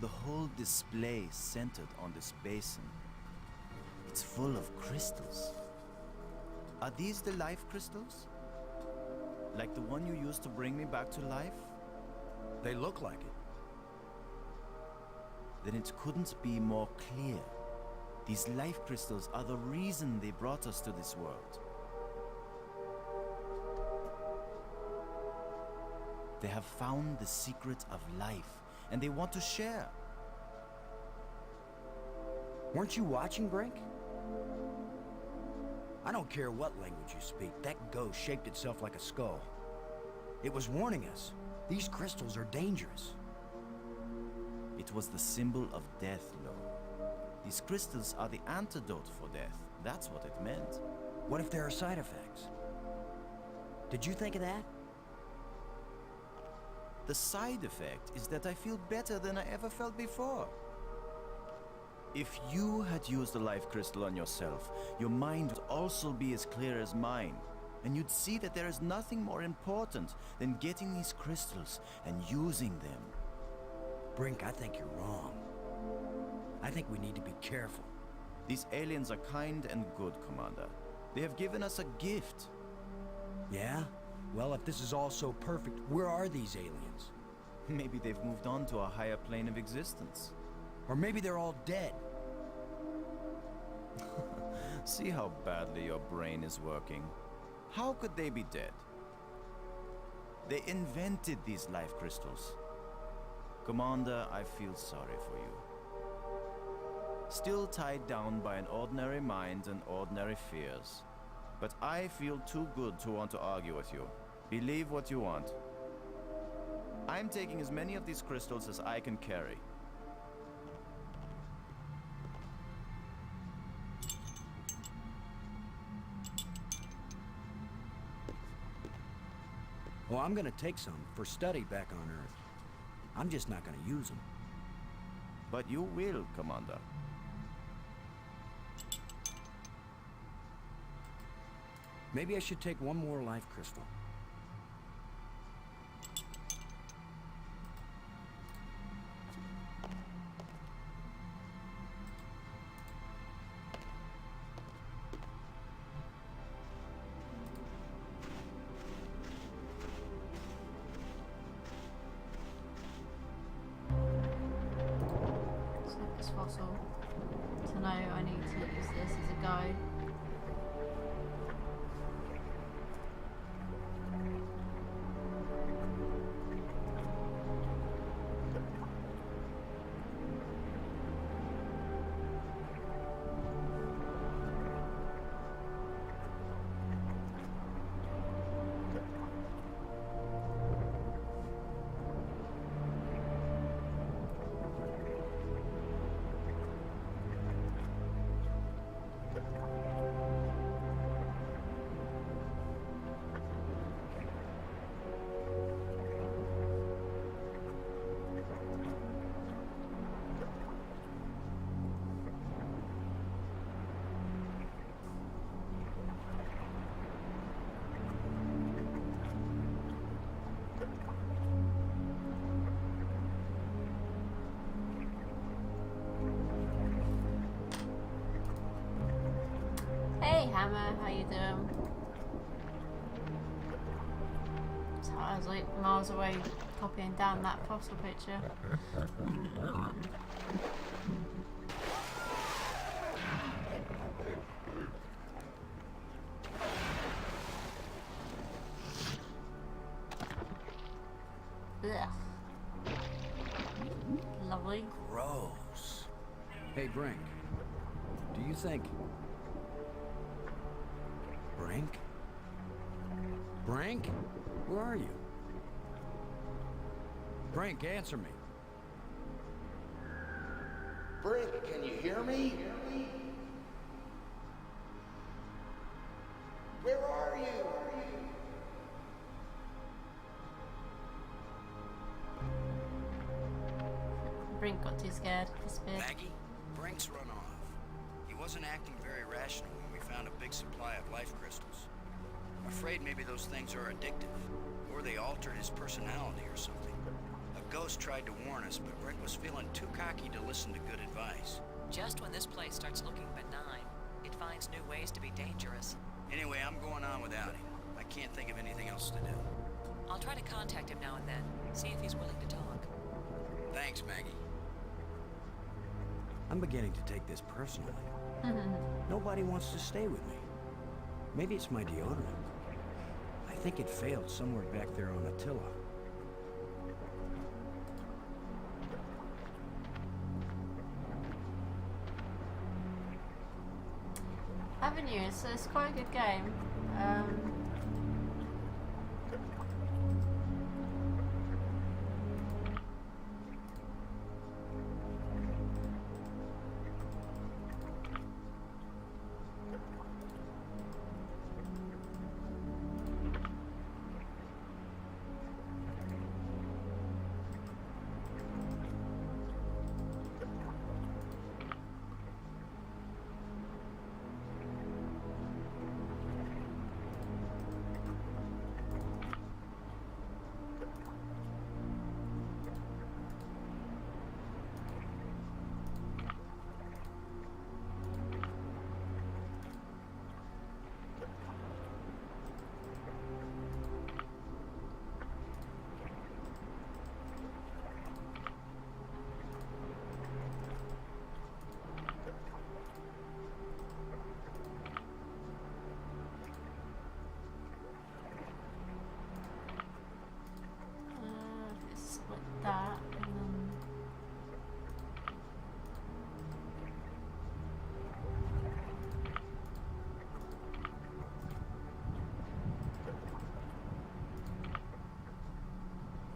The whole display centered on this basin. It's full of crystals. Are these the life crystals? Like the one you used to bring me back to life? They look like it. Then it couldn't be more clear. These life crystals are the reason they brought us to this world. They have found the secret of life, and they want to share. Weren't you watching, Brink? I don't care what language you speak, that ghost shaped itself like a skull. It was warning us. These crystals are dangerous. It was the symbol of death, Lo. These crystals are the antidote for death. That's what it meant. What if there are side effects? Did you think of that? The side effect is that I feel better than I ever felt before. If you had used the life crystal on yourself, your mind would also be as clear as mine. And you'd see that there is nothing more important than getting these crystals and using them. Brink, I think you're wrong. I think we need to be careful. These aliens are kind and good, Commander. They have given us a gift. Yeah? Well, if this is all so perfect, where are these aliens? Maybe they've moved on to a higher plane of existence. Or maybe they're all dead. See how badly your brain is working. How could they be dead? They invented these life crystals. Commander, I feel sorry for you. Still tied down by an ordinary mind and ordinary fears. But I feel too good to want to argue with you. Believe what you want. I'm taking as many of these crystals as I can carry. Well, I'm gonna take some for study back on Earth. I'm just not gonna use them. But you will, Commander. Maybe I should take one more life crystal. Select this fossil. To know I need to use this as a guide. Hey Hammer, how you doing? So I was like miles away copying down that fossil picture. Ugh. Lovely. Gross. Hey, Brink. Do you think... Brink? Brink? Where are you? Brink, answer me. Brink, can you hear me? Where are you? Brink got too scared, disappeared. Maggie, Brink's run off. He wasn't acting very rational when we found a big supply of life crystals. I'm afraid maybe those things are addictive, or they altered his personality or something. A ghost tried to warn us, but Brink was feeling too cocky to listen to good advice. Just when this place starts looking benign, it finds new ways to be dangerous. Anyway, I'm going on without him. I can't think of anything else to do. I'll try to contact him now and then, see if he's willing to talk. Thanks, Maggie. I'm beginning to take this personally. Nobody wants to stay with me. Maybe it's my deodorant. I think it failed somewhere back there on Attila. Avenue, it's quite a good game. It's like that, and then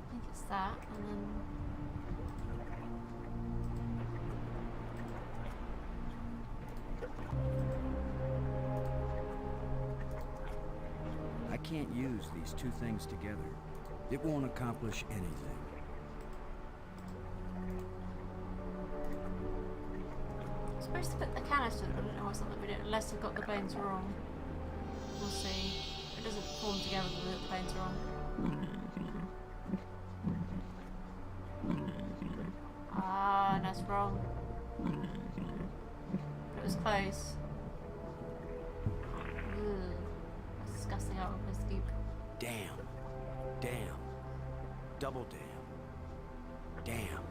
I think it's that, and then I can't use these two things together. It won't accomplish anything. I'm supposed to put the canister. I don't know what's something we do unless I've got the bones wrong. We'll see. It doesn't form together with the bones wrong. Ah, that's wrong. But it was close. Ugh. That's disgusting out of the scoop. Damn. Damn. Double damn. Damn.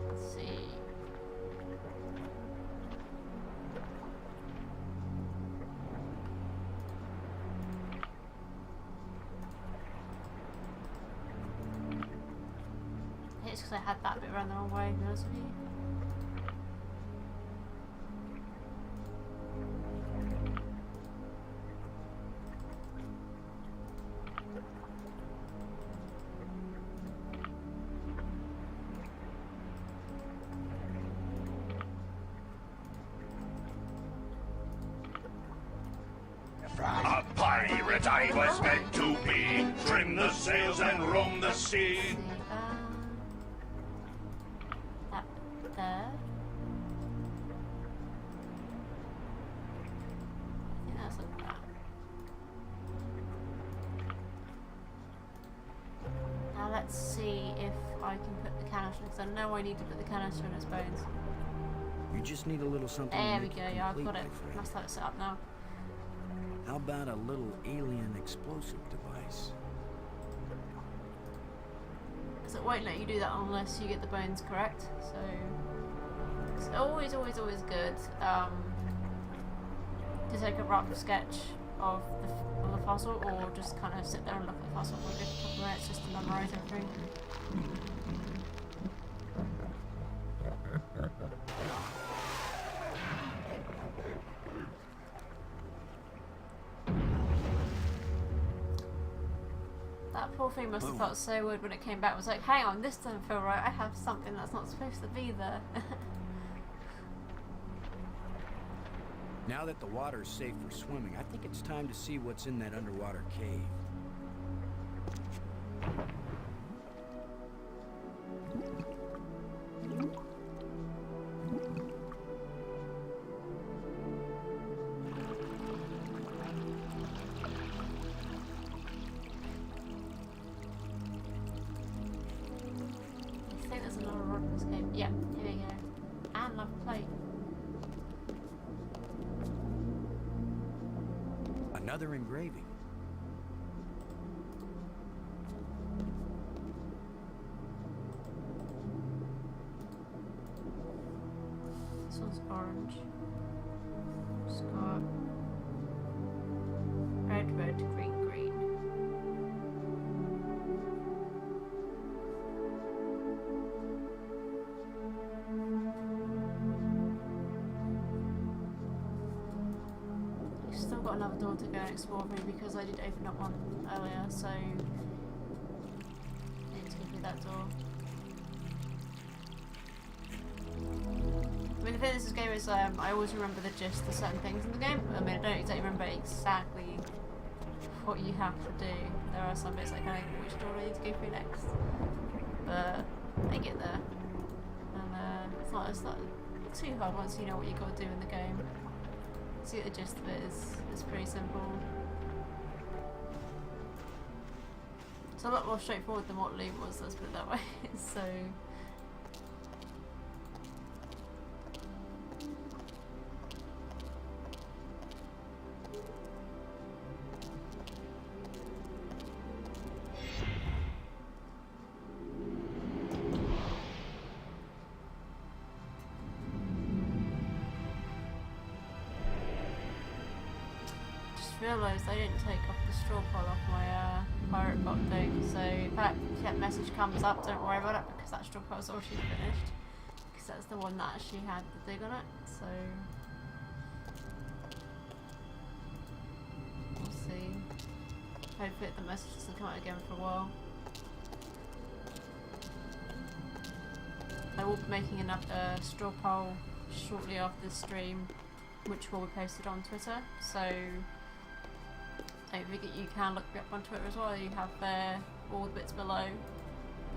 Let's see. It's because I had that bit around the wrong way, to be honest with you. A pirate I was meant to be, trim the sails and roam the sea. That there. I think that's like that. Now let's see if I can put the canister, because I know I need to put the canister in its bones. You just need a little something There to we make go, it yeah, I've complete, got it. my friend. Must have it set up now. How about a little alien explosive device? Because it won't let you do that unless you get the bones correct. So it's always good to take a rough sketch of the fossil, or just kind of sit there and look at the fossil for a good couple of minutes just to memorize everything. That poor thing must have felt so weird when it came back. It was like, hang on, this doesn't feel right. I have something that's not supposed to be there. Now that the water's safe for swimming, I think it's time to see what's in that underwater cave. I think there's another rod in this cave. Yeah, here we go. And another plate. Another engraving. This one's orange. It's got red, red, green, green. You've still got another door to go and explore through because I did open up one earlier, so I need to go through that door. I mean, the thing with this game is I always remember the gist of certain things in the game. I mean, I don't exactly remember exactly what you have to do. There are some bits like, which door do I need to go through next? But I get there. And it's not too hard once you know what you got to do in the game. See, the gist of it is pretty simple. It's a lot more straightforward than what Loom was, let's put it that way. So realised I didn't take off the straw pile off my pirate bot thing, so if that message comes up, don't worry about it because that straw pile's already finished, because that's the one that actually had the dig on it, so we'll see. Hopefully the message doesn't come out again for a while. I will be making another straw pile shortly after the stream, which will be posted on Twitter, so don't forget you can look me up on Twitter as well. You have all the bits below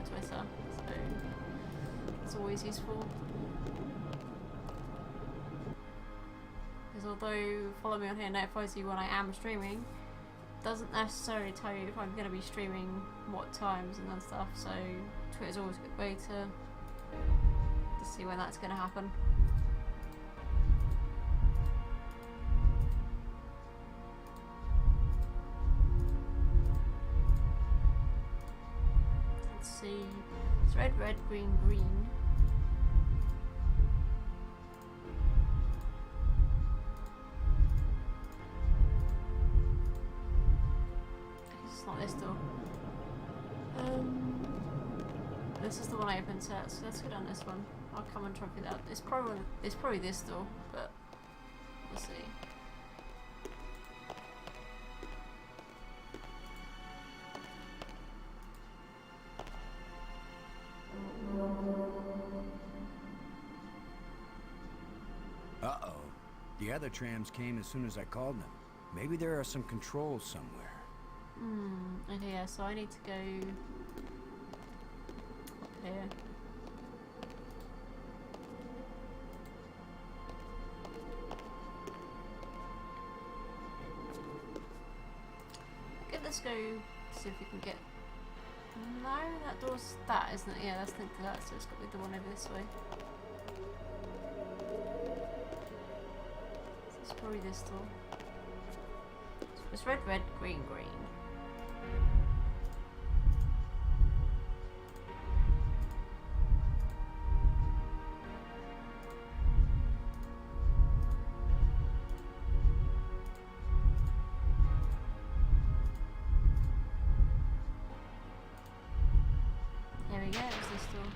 the Twitter, so it's always useful. Because although follow me on here notifies you when I am streaming, it doesn't necessarily tell you if I'm going to be streaming what times and stuff, so Twitter's always a good way to see when that's going to happen. See, it's red, red, green, green. It's not this door. This is the one I opened, so let's go down this one. I'll come and try and figure it out. It's probably this door, but we'll see. Uh-oh. The other trams came as soon as I called them. Maybe there are some controls somewhere. Okay, yeah, so I need to go up here. Okay, let's go see if we can get... No, that door's that, isn't it? Yeah, that's linked to that, so it's got to be the one over this way. So it's probably this door. So it's red, red, green, green. There we go, it was this door.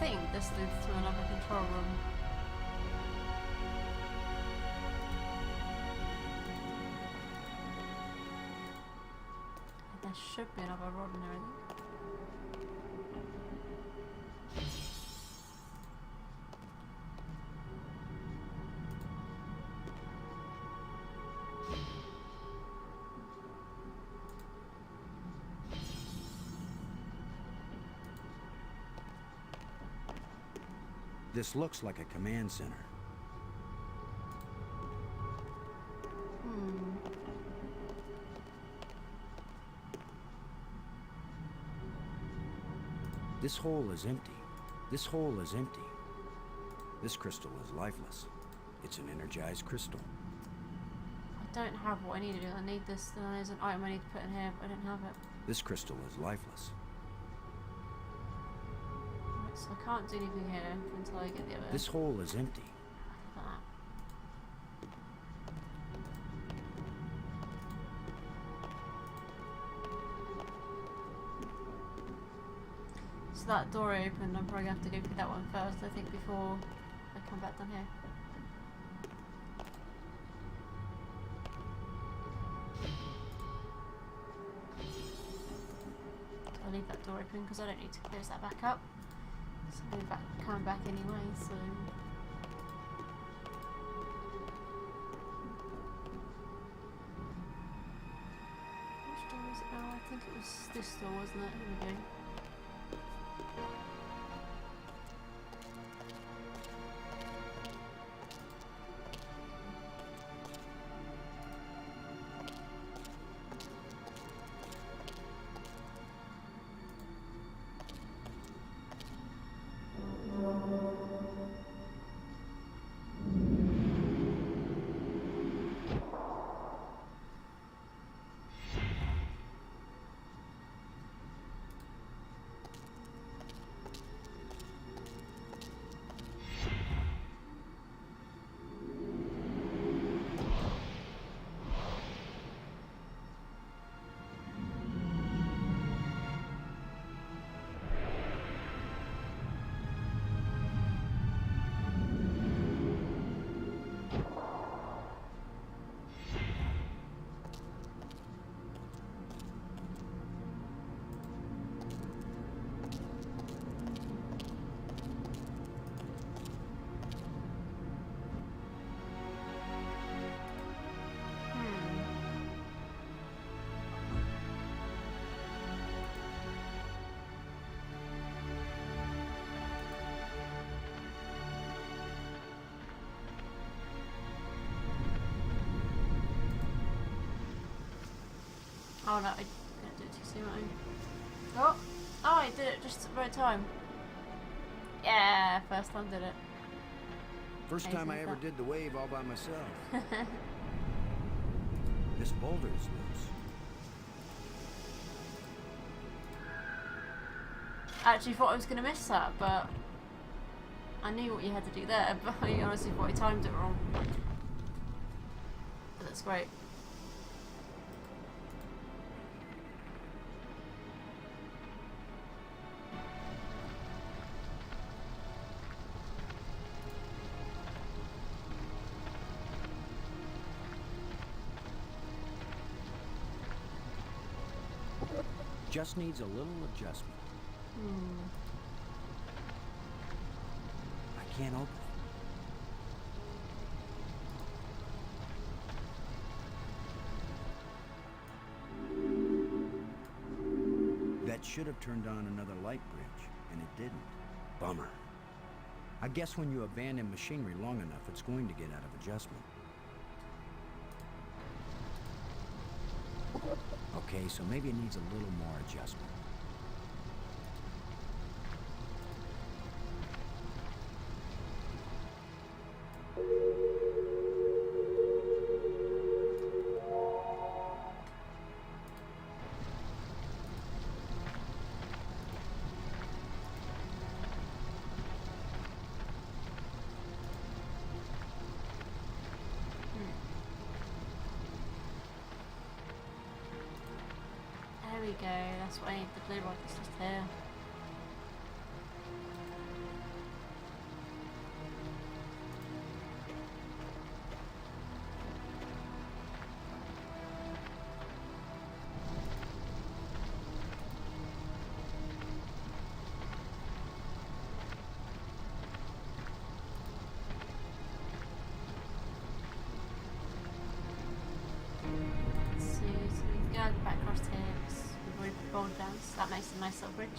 think this leads to another control room. There should be another rod in there, I think. This looks like a command center. This hole is empty. This hole is empty. This crystal is lifeless. It's an energized crystal. I don't have what I need to do. I need this. There's an item I need to put in here, but I don't have it. This crystal is lifeless. Right, so I can't do anything here until I get the other. This hole is empty. That. So that door opened. I'm probably gonna have to go through that one first, I think, before I come back down here. I'll leave that door open because I don't need to close that back up. So I'll be coming back anyway, so... Which door was it now? I think it was this door, wasn't it? Here we go. Oh no, I didn't do it too soon, oh, I did it just at the right time. Yeah, first time did it. First time I ever did the wave all by myself. This boulder is loose. I actually thought I was going to miss that, but I knew what you had to do there, but I honestly thought I timed it wrong. But that's great. Just needs a little adjustment. I can't open it. That should have turned on another light bridge, and it didn't. Bummer. I guess when you abandon machinery long enough, it's going to get out of adjustment. Okay, so maybe it needs a little more adjustment. There we go, that's what I need, the blue rod is just here. So that makes a nice little bridge.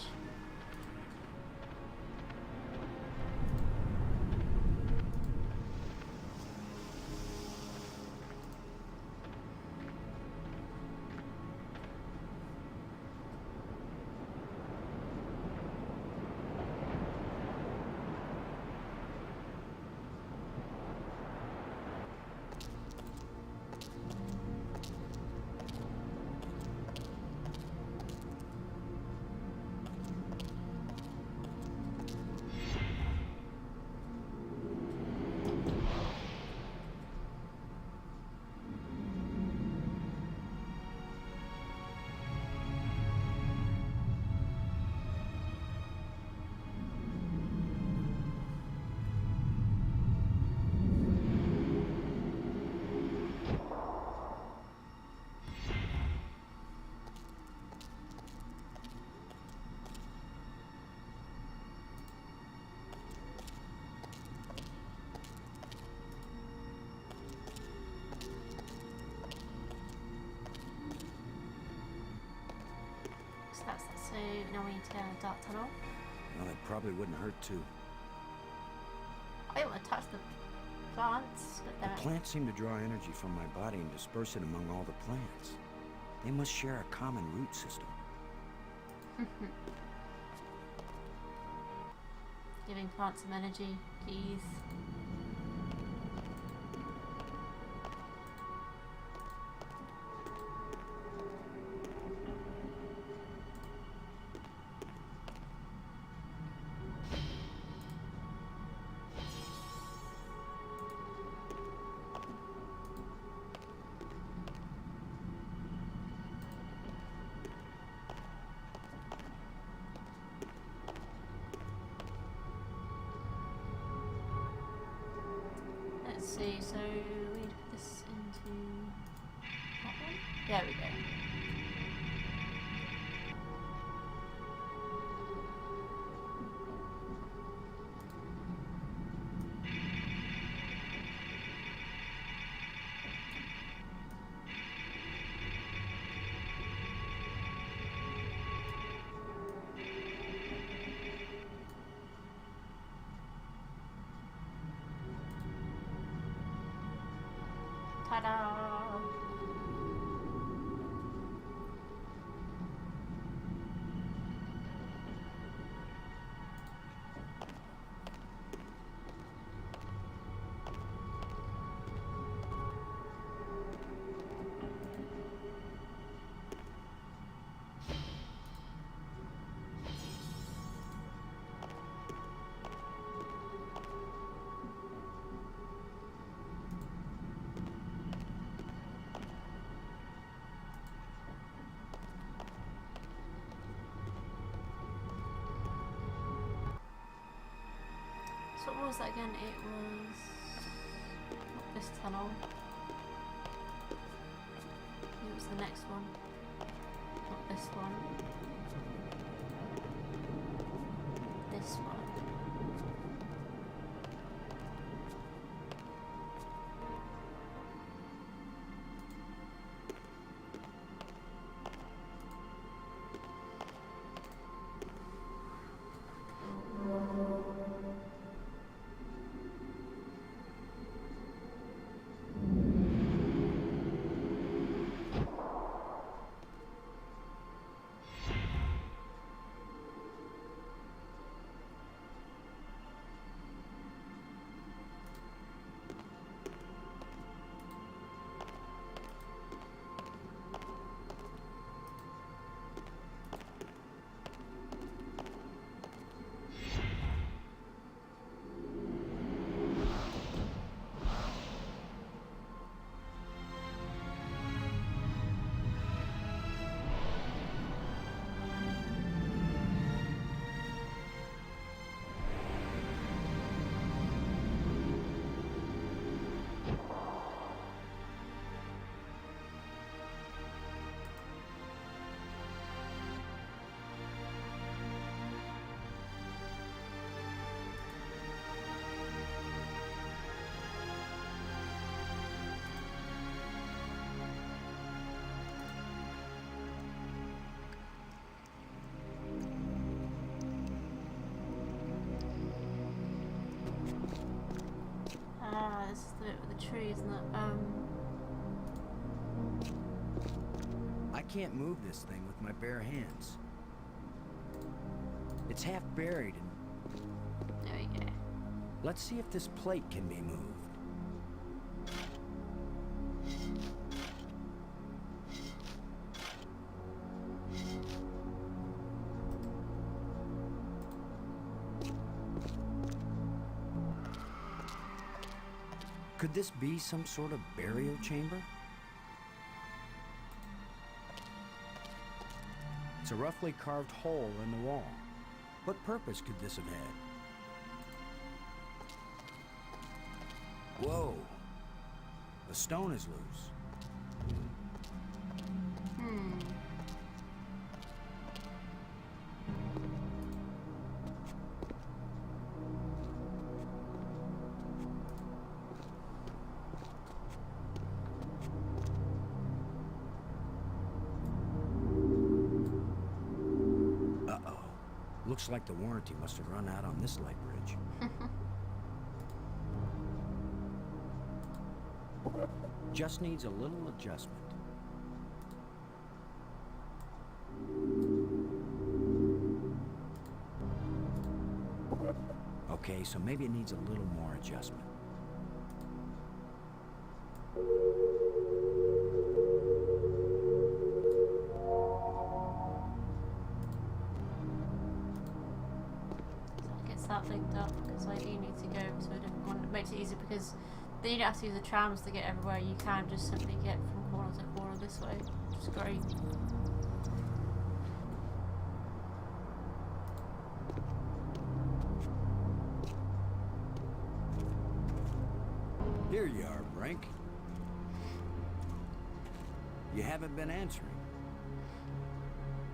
So now we need to go down the dark tunnel. Well, it probably wouldn't hurt to. I don't want to touch the plants. The plants seem to draw energy from my body and disperse it among all the plants. They must share a common root system. Giving plants some energy, please. Let's see, so we need to put this into that one. There we go. Ta-da! So what was that again? It was not this tunnel. It was the next one. Not this one. This one. Ah, this is the bit with the tree, isn't it? I can't move this thing with my bare hands. It's half buried and... There we go. Let's see if this plate can be moved. Could this be some sort of burial chamber? It's a roughly carved hole in the wall. What purpose could this have had? Whoa! The stone is loose. Uh-oh. Looks like the warranty must have run out on this light bridge. Just needs a little adjustment. Okay, so maybe it needs a little more adjustment. So it gets that linked up because I do need to go, so I don't want it makes it easy because then you don't have to use the trams to get everywhere. You can just simply get from corner to corner this way, which is great. Here you are, Brink. You haven't been answering.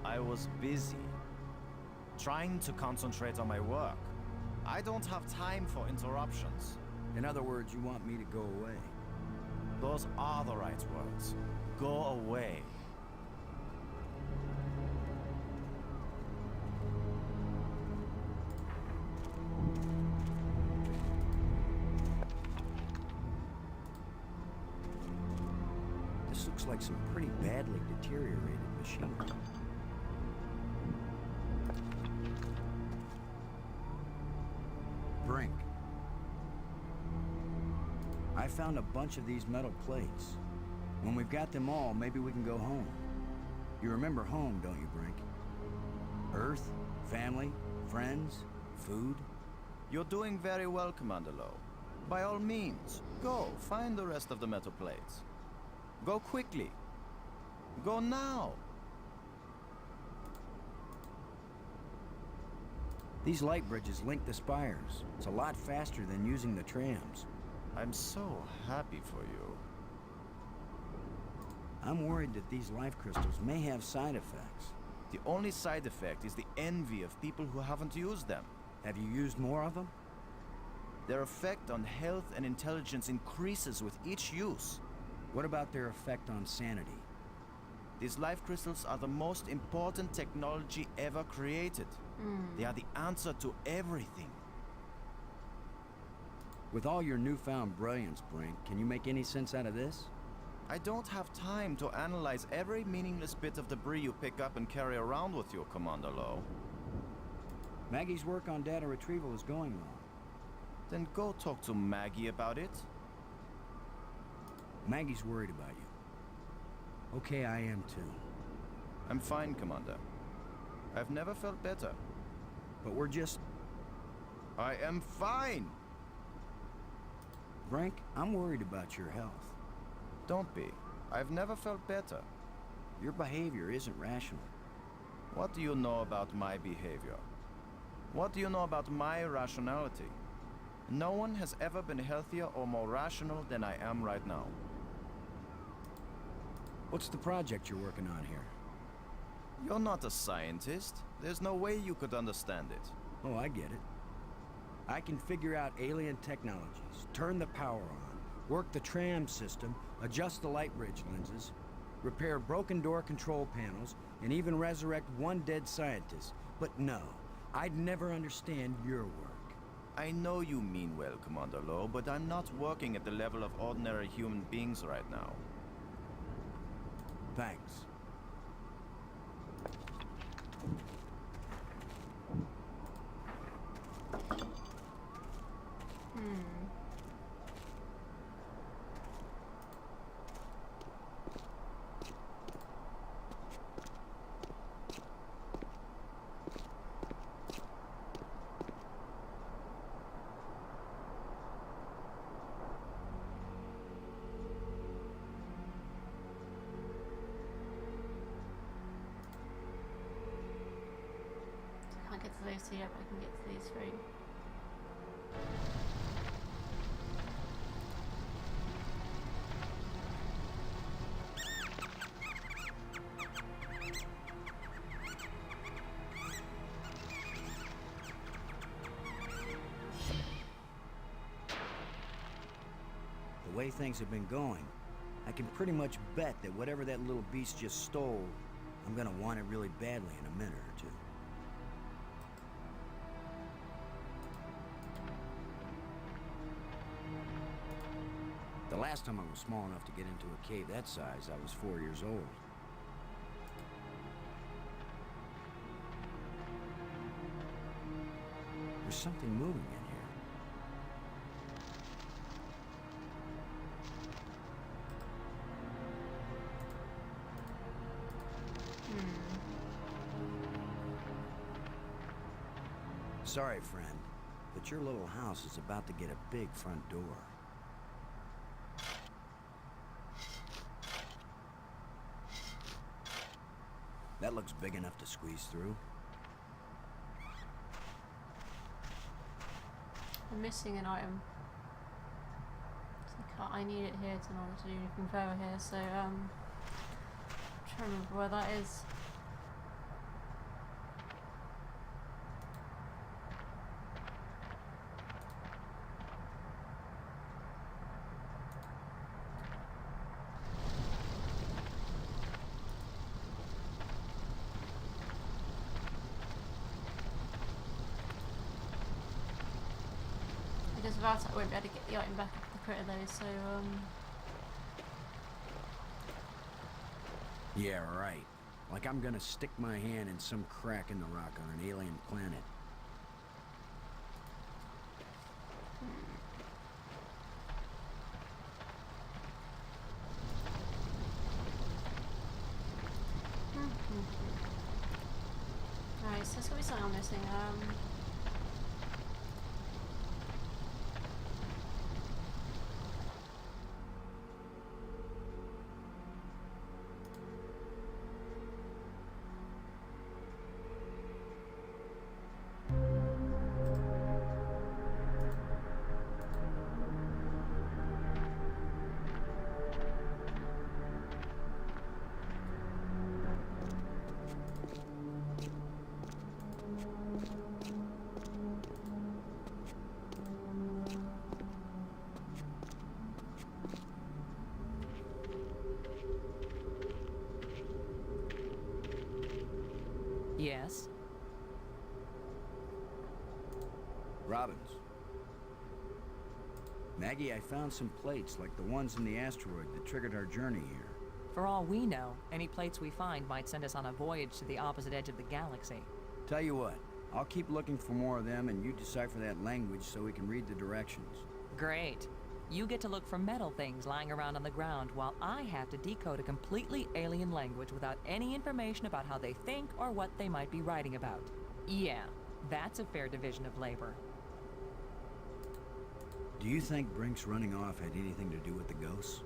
I was busy. Trying to concentrate on my work. I don't have time for interruptions. In other words, you want me to go away. Those are the right words. Go away. This looks like some pretty badly deteriorated machinery. Brink. I found a bunch of these metal plates. When we've got them all, maybe we can go home. You remember home, don't you, Brink? Earth, family, friends, food. You're doing very well, Commander Lowe. By all means, go find the rest of the metal plates. Go quickly. Go now. These light bridges link the spires. It's a lot faster than using the trams. I'm so happy for you. I'm worried that these life crystals may have side effects. The only side effect is the envy of people who haven't used them. Have you used more of them? Their effect on health and intelligence increases with each use. What about their effect on sanity? These life crystals are the most important technology ever created. They are the answer to everything. With all your newfound brilliance, Brink, can you make any sense out of this? I don't have time to analyze every meaningless bit of debris you pick up and carry around with you, Commander Lowe. Maggie's work on data retrieval is going well. Then go talk to Maggie about it. Maggie's worried about you. Okay, I am too. I'm fine, Commander. I've never felt better. But we're just... I am fine! Brink, I'm worried about your health. Don't be. I've never felt better. Your behavior isn't rational. What do you know about my behavior? What do you know about my rationality? No one has ever been healthier or more rational than I am right now. What's the project you're working on here? You're not a scientist. There's no way you could understand it. Oh, I get it. I can figure out alien technologies, turn the power on, work the tram system, adjust the light bridge lenses, repair broken door control panels, and even resurrect one dead scientist. But no, I'd never understand your work. I know you mean well, Commander Lowe, but I'm not working at the level of ordinary human beings right now. Thanks. I can't get to those two yet, but I can get to these three. The way things have been going, I can pretty much bet that whatever that little beast just stole, I'm gonna want it really badly in a minute or two. The last time I was small enough to get into a cave that size, I was 4 years old. There's something moving in here. Sorry, friend, but your little house is about to get a big front door. That looks big enough to squeeze through. I'm missing an item. So I need it here in order to do anything further here, so I'm trying to remember where that is. Because without it I won't be able to get the item back off the critter though, so Yeah, right. Like I'm gonna stick my hand in some crack in the rock on an alien planet. Alright, so there's gotta be something I'm missing. Yes? Robbins. Maggie, I found some plates like the ones in the asteroid that triggered our journey here. For all we know, any plates we find might send us on a voyage to the opposite edge of the galaxy. Tell you what, I'll keep looking for more of them and you decipher that language so we can read the directions. Great. You get to look for metal things lying around on the ground while I have to decode a completely alien language without any information about how they think or what they might be writing about. Yeah, that's a fair division of labor. Do you think Brink's running off had anything to do with the ghosts?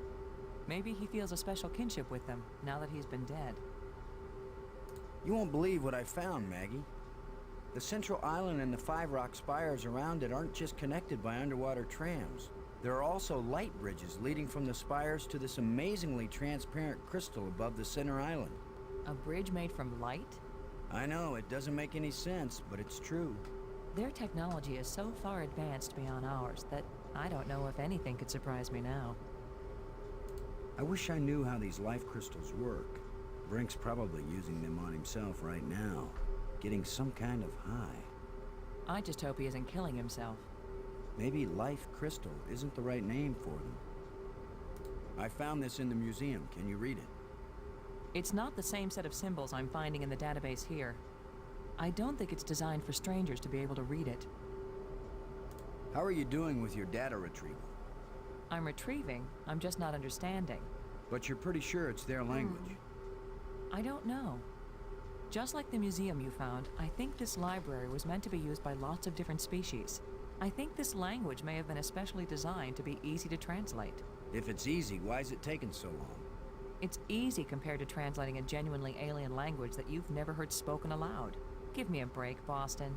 Maybe he feels a special kinship with them now that he's been dead. You won't believe what I found, Maggie. The central island and the 5 rock spires around it aren't just connected by underwater trams. There are also light bridges leading from the spires to this amazingly transparent crystal above the center island. A bridge made from light? I know, it doesn't make any sense, but it's true. Their technology is so far advanced beyond ours that I don't know if anything could surprise me now. I wish I knew how these life crystals work. Brink's probably using them on himself right now, getting some kind of high. I just hope he isn't killing himself. Maybe life crystal isn't the right name for them. I found this in the museum. Can you read it? It's not the same set of symbols I'm finding in the database here. I don't think it's designed for strangers to be able to read it. How are you doing with your data retrieval? I'm retrieving, I'm just not understanding. But you're pretty sure it's their language. I don't know. Just like the museum you found, I think this library was meant to be used by lots of different species. I think this language may have been especially designed to be easy to translate. If it's easy, why is it taking so long? It's easy compared to translating a genuinely alien language that you've never heard spoken aloud. Give me a break, Boston.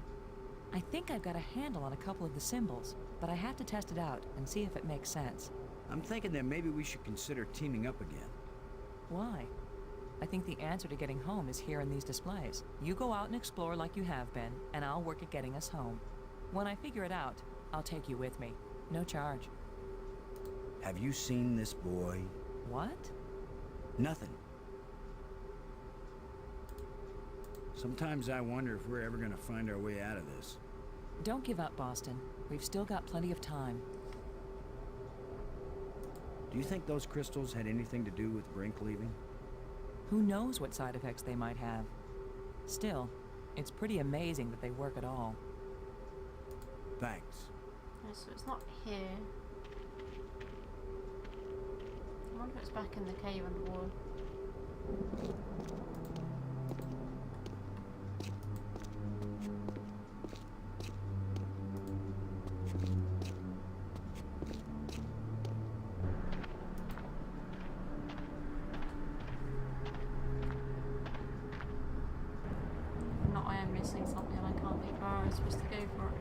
I think I've got a handle on a couple of the symbols, but I have to test it out and see if it makes sense. I'm thinking that maybe we should consider teaming up again. Why? I think the answer to getting home is here in these displays. You go out and explore like you have been, and I'll work at getting us home. When I figure it out, I'll take you with me. No charge. Have you seen this boy? What? Nothing. Sometimes I wonder if we're ever gonna find our way out of this. Don't give up, Boston. We've still got plenty of time. Do you think those crystals had anything to do with Brink leaving? Who knows what side effects they might have? Still, it's pretty amazing that they work at all. Thanks. Okay, so it's not here. I wonder if it's back in the cave underwater. If not, I am missing something and I can't think where I was supposed to go for it.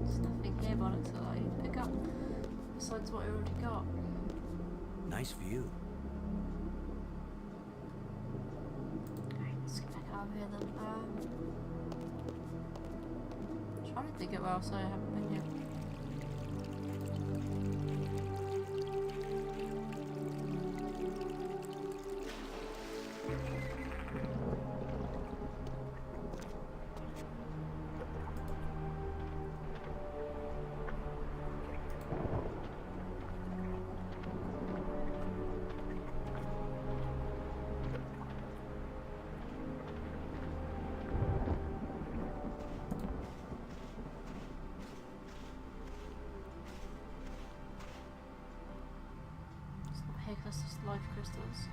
There's nothing here on it that I need to pick up besides what I already got. Nice view. Alright, let's get back out of here then. Trying to think of where else I haven't been yet. That's just life crystals.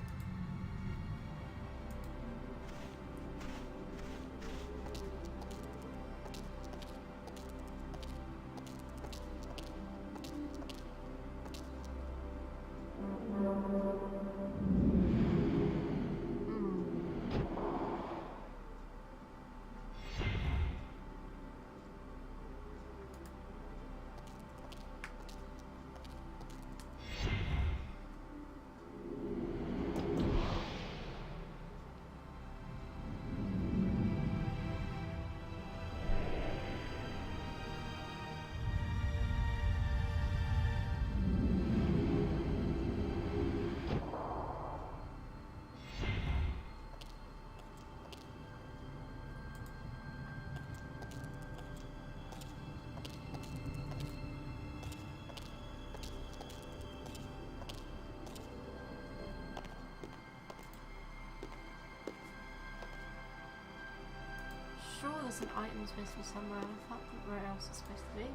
Sure, there's an item supposed to be somewhere. I can't think where else it's supposed to be.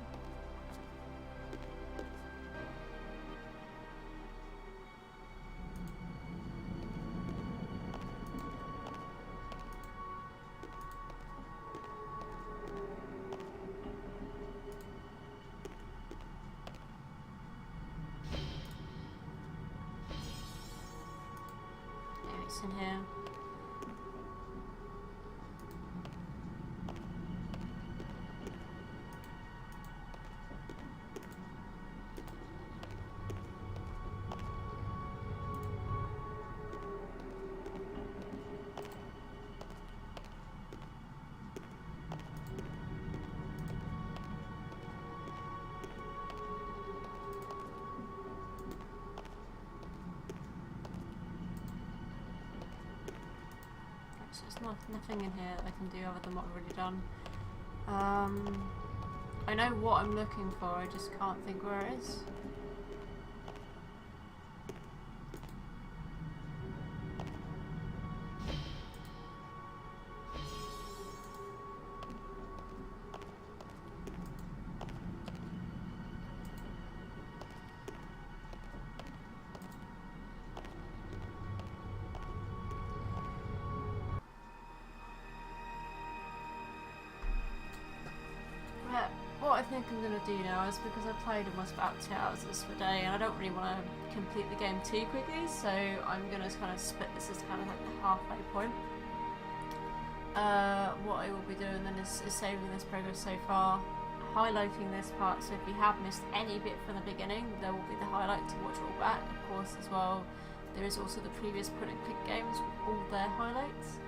bits in here. So there's nothing in here that I can do other than what I've already done. I know what I'm looking for, I just can't think where it is. What I think I'm going to do now is, because I've played almost about 2 hours this day and I don't really want to complete the game too quickly, so I'm going to kind of split this as kind of like the halfway point. What I will be doing then is saving this progress so far, highlighting this part, so if you have missed any bit from the beginning, there will be the highlight to watch all back. Of course, as well, there is also the previous point and click games with all their highlights.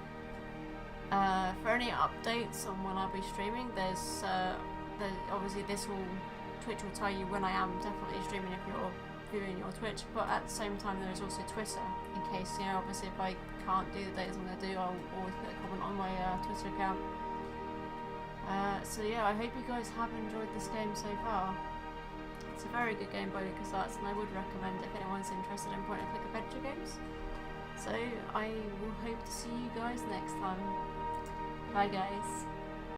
For any updates on when I'll be streaming, there's obviously Twitch will tell you when I am definitely streaming if you're viewing your Twitch, but at the same time there is also Twitter, in case, you know, obviously if I can't do the days I'm going to do, I'll always put a comment on my Twitter account. So yeah, I hope you guys have enjoyed this game so far. It's a very good game by LucasArts, and I would recommend it if anyone's interested in point and click adventure games. So I will hope to see you guys next time. Bye guys.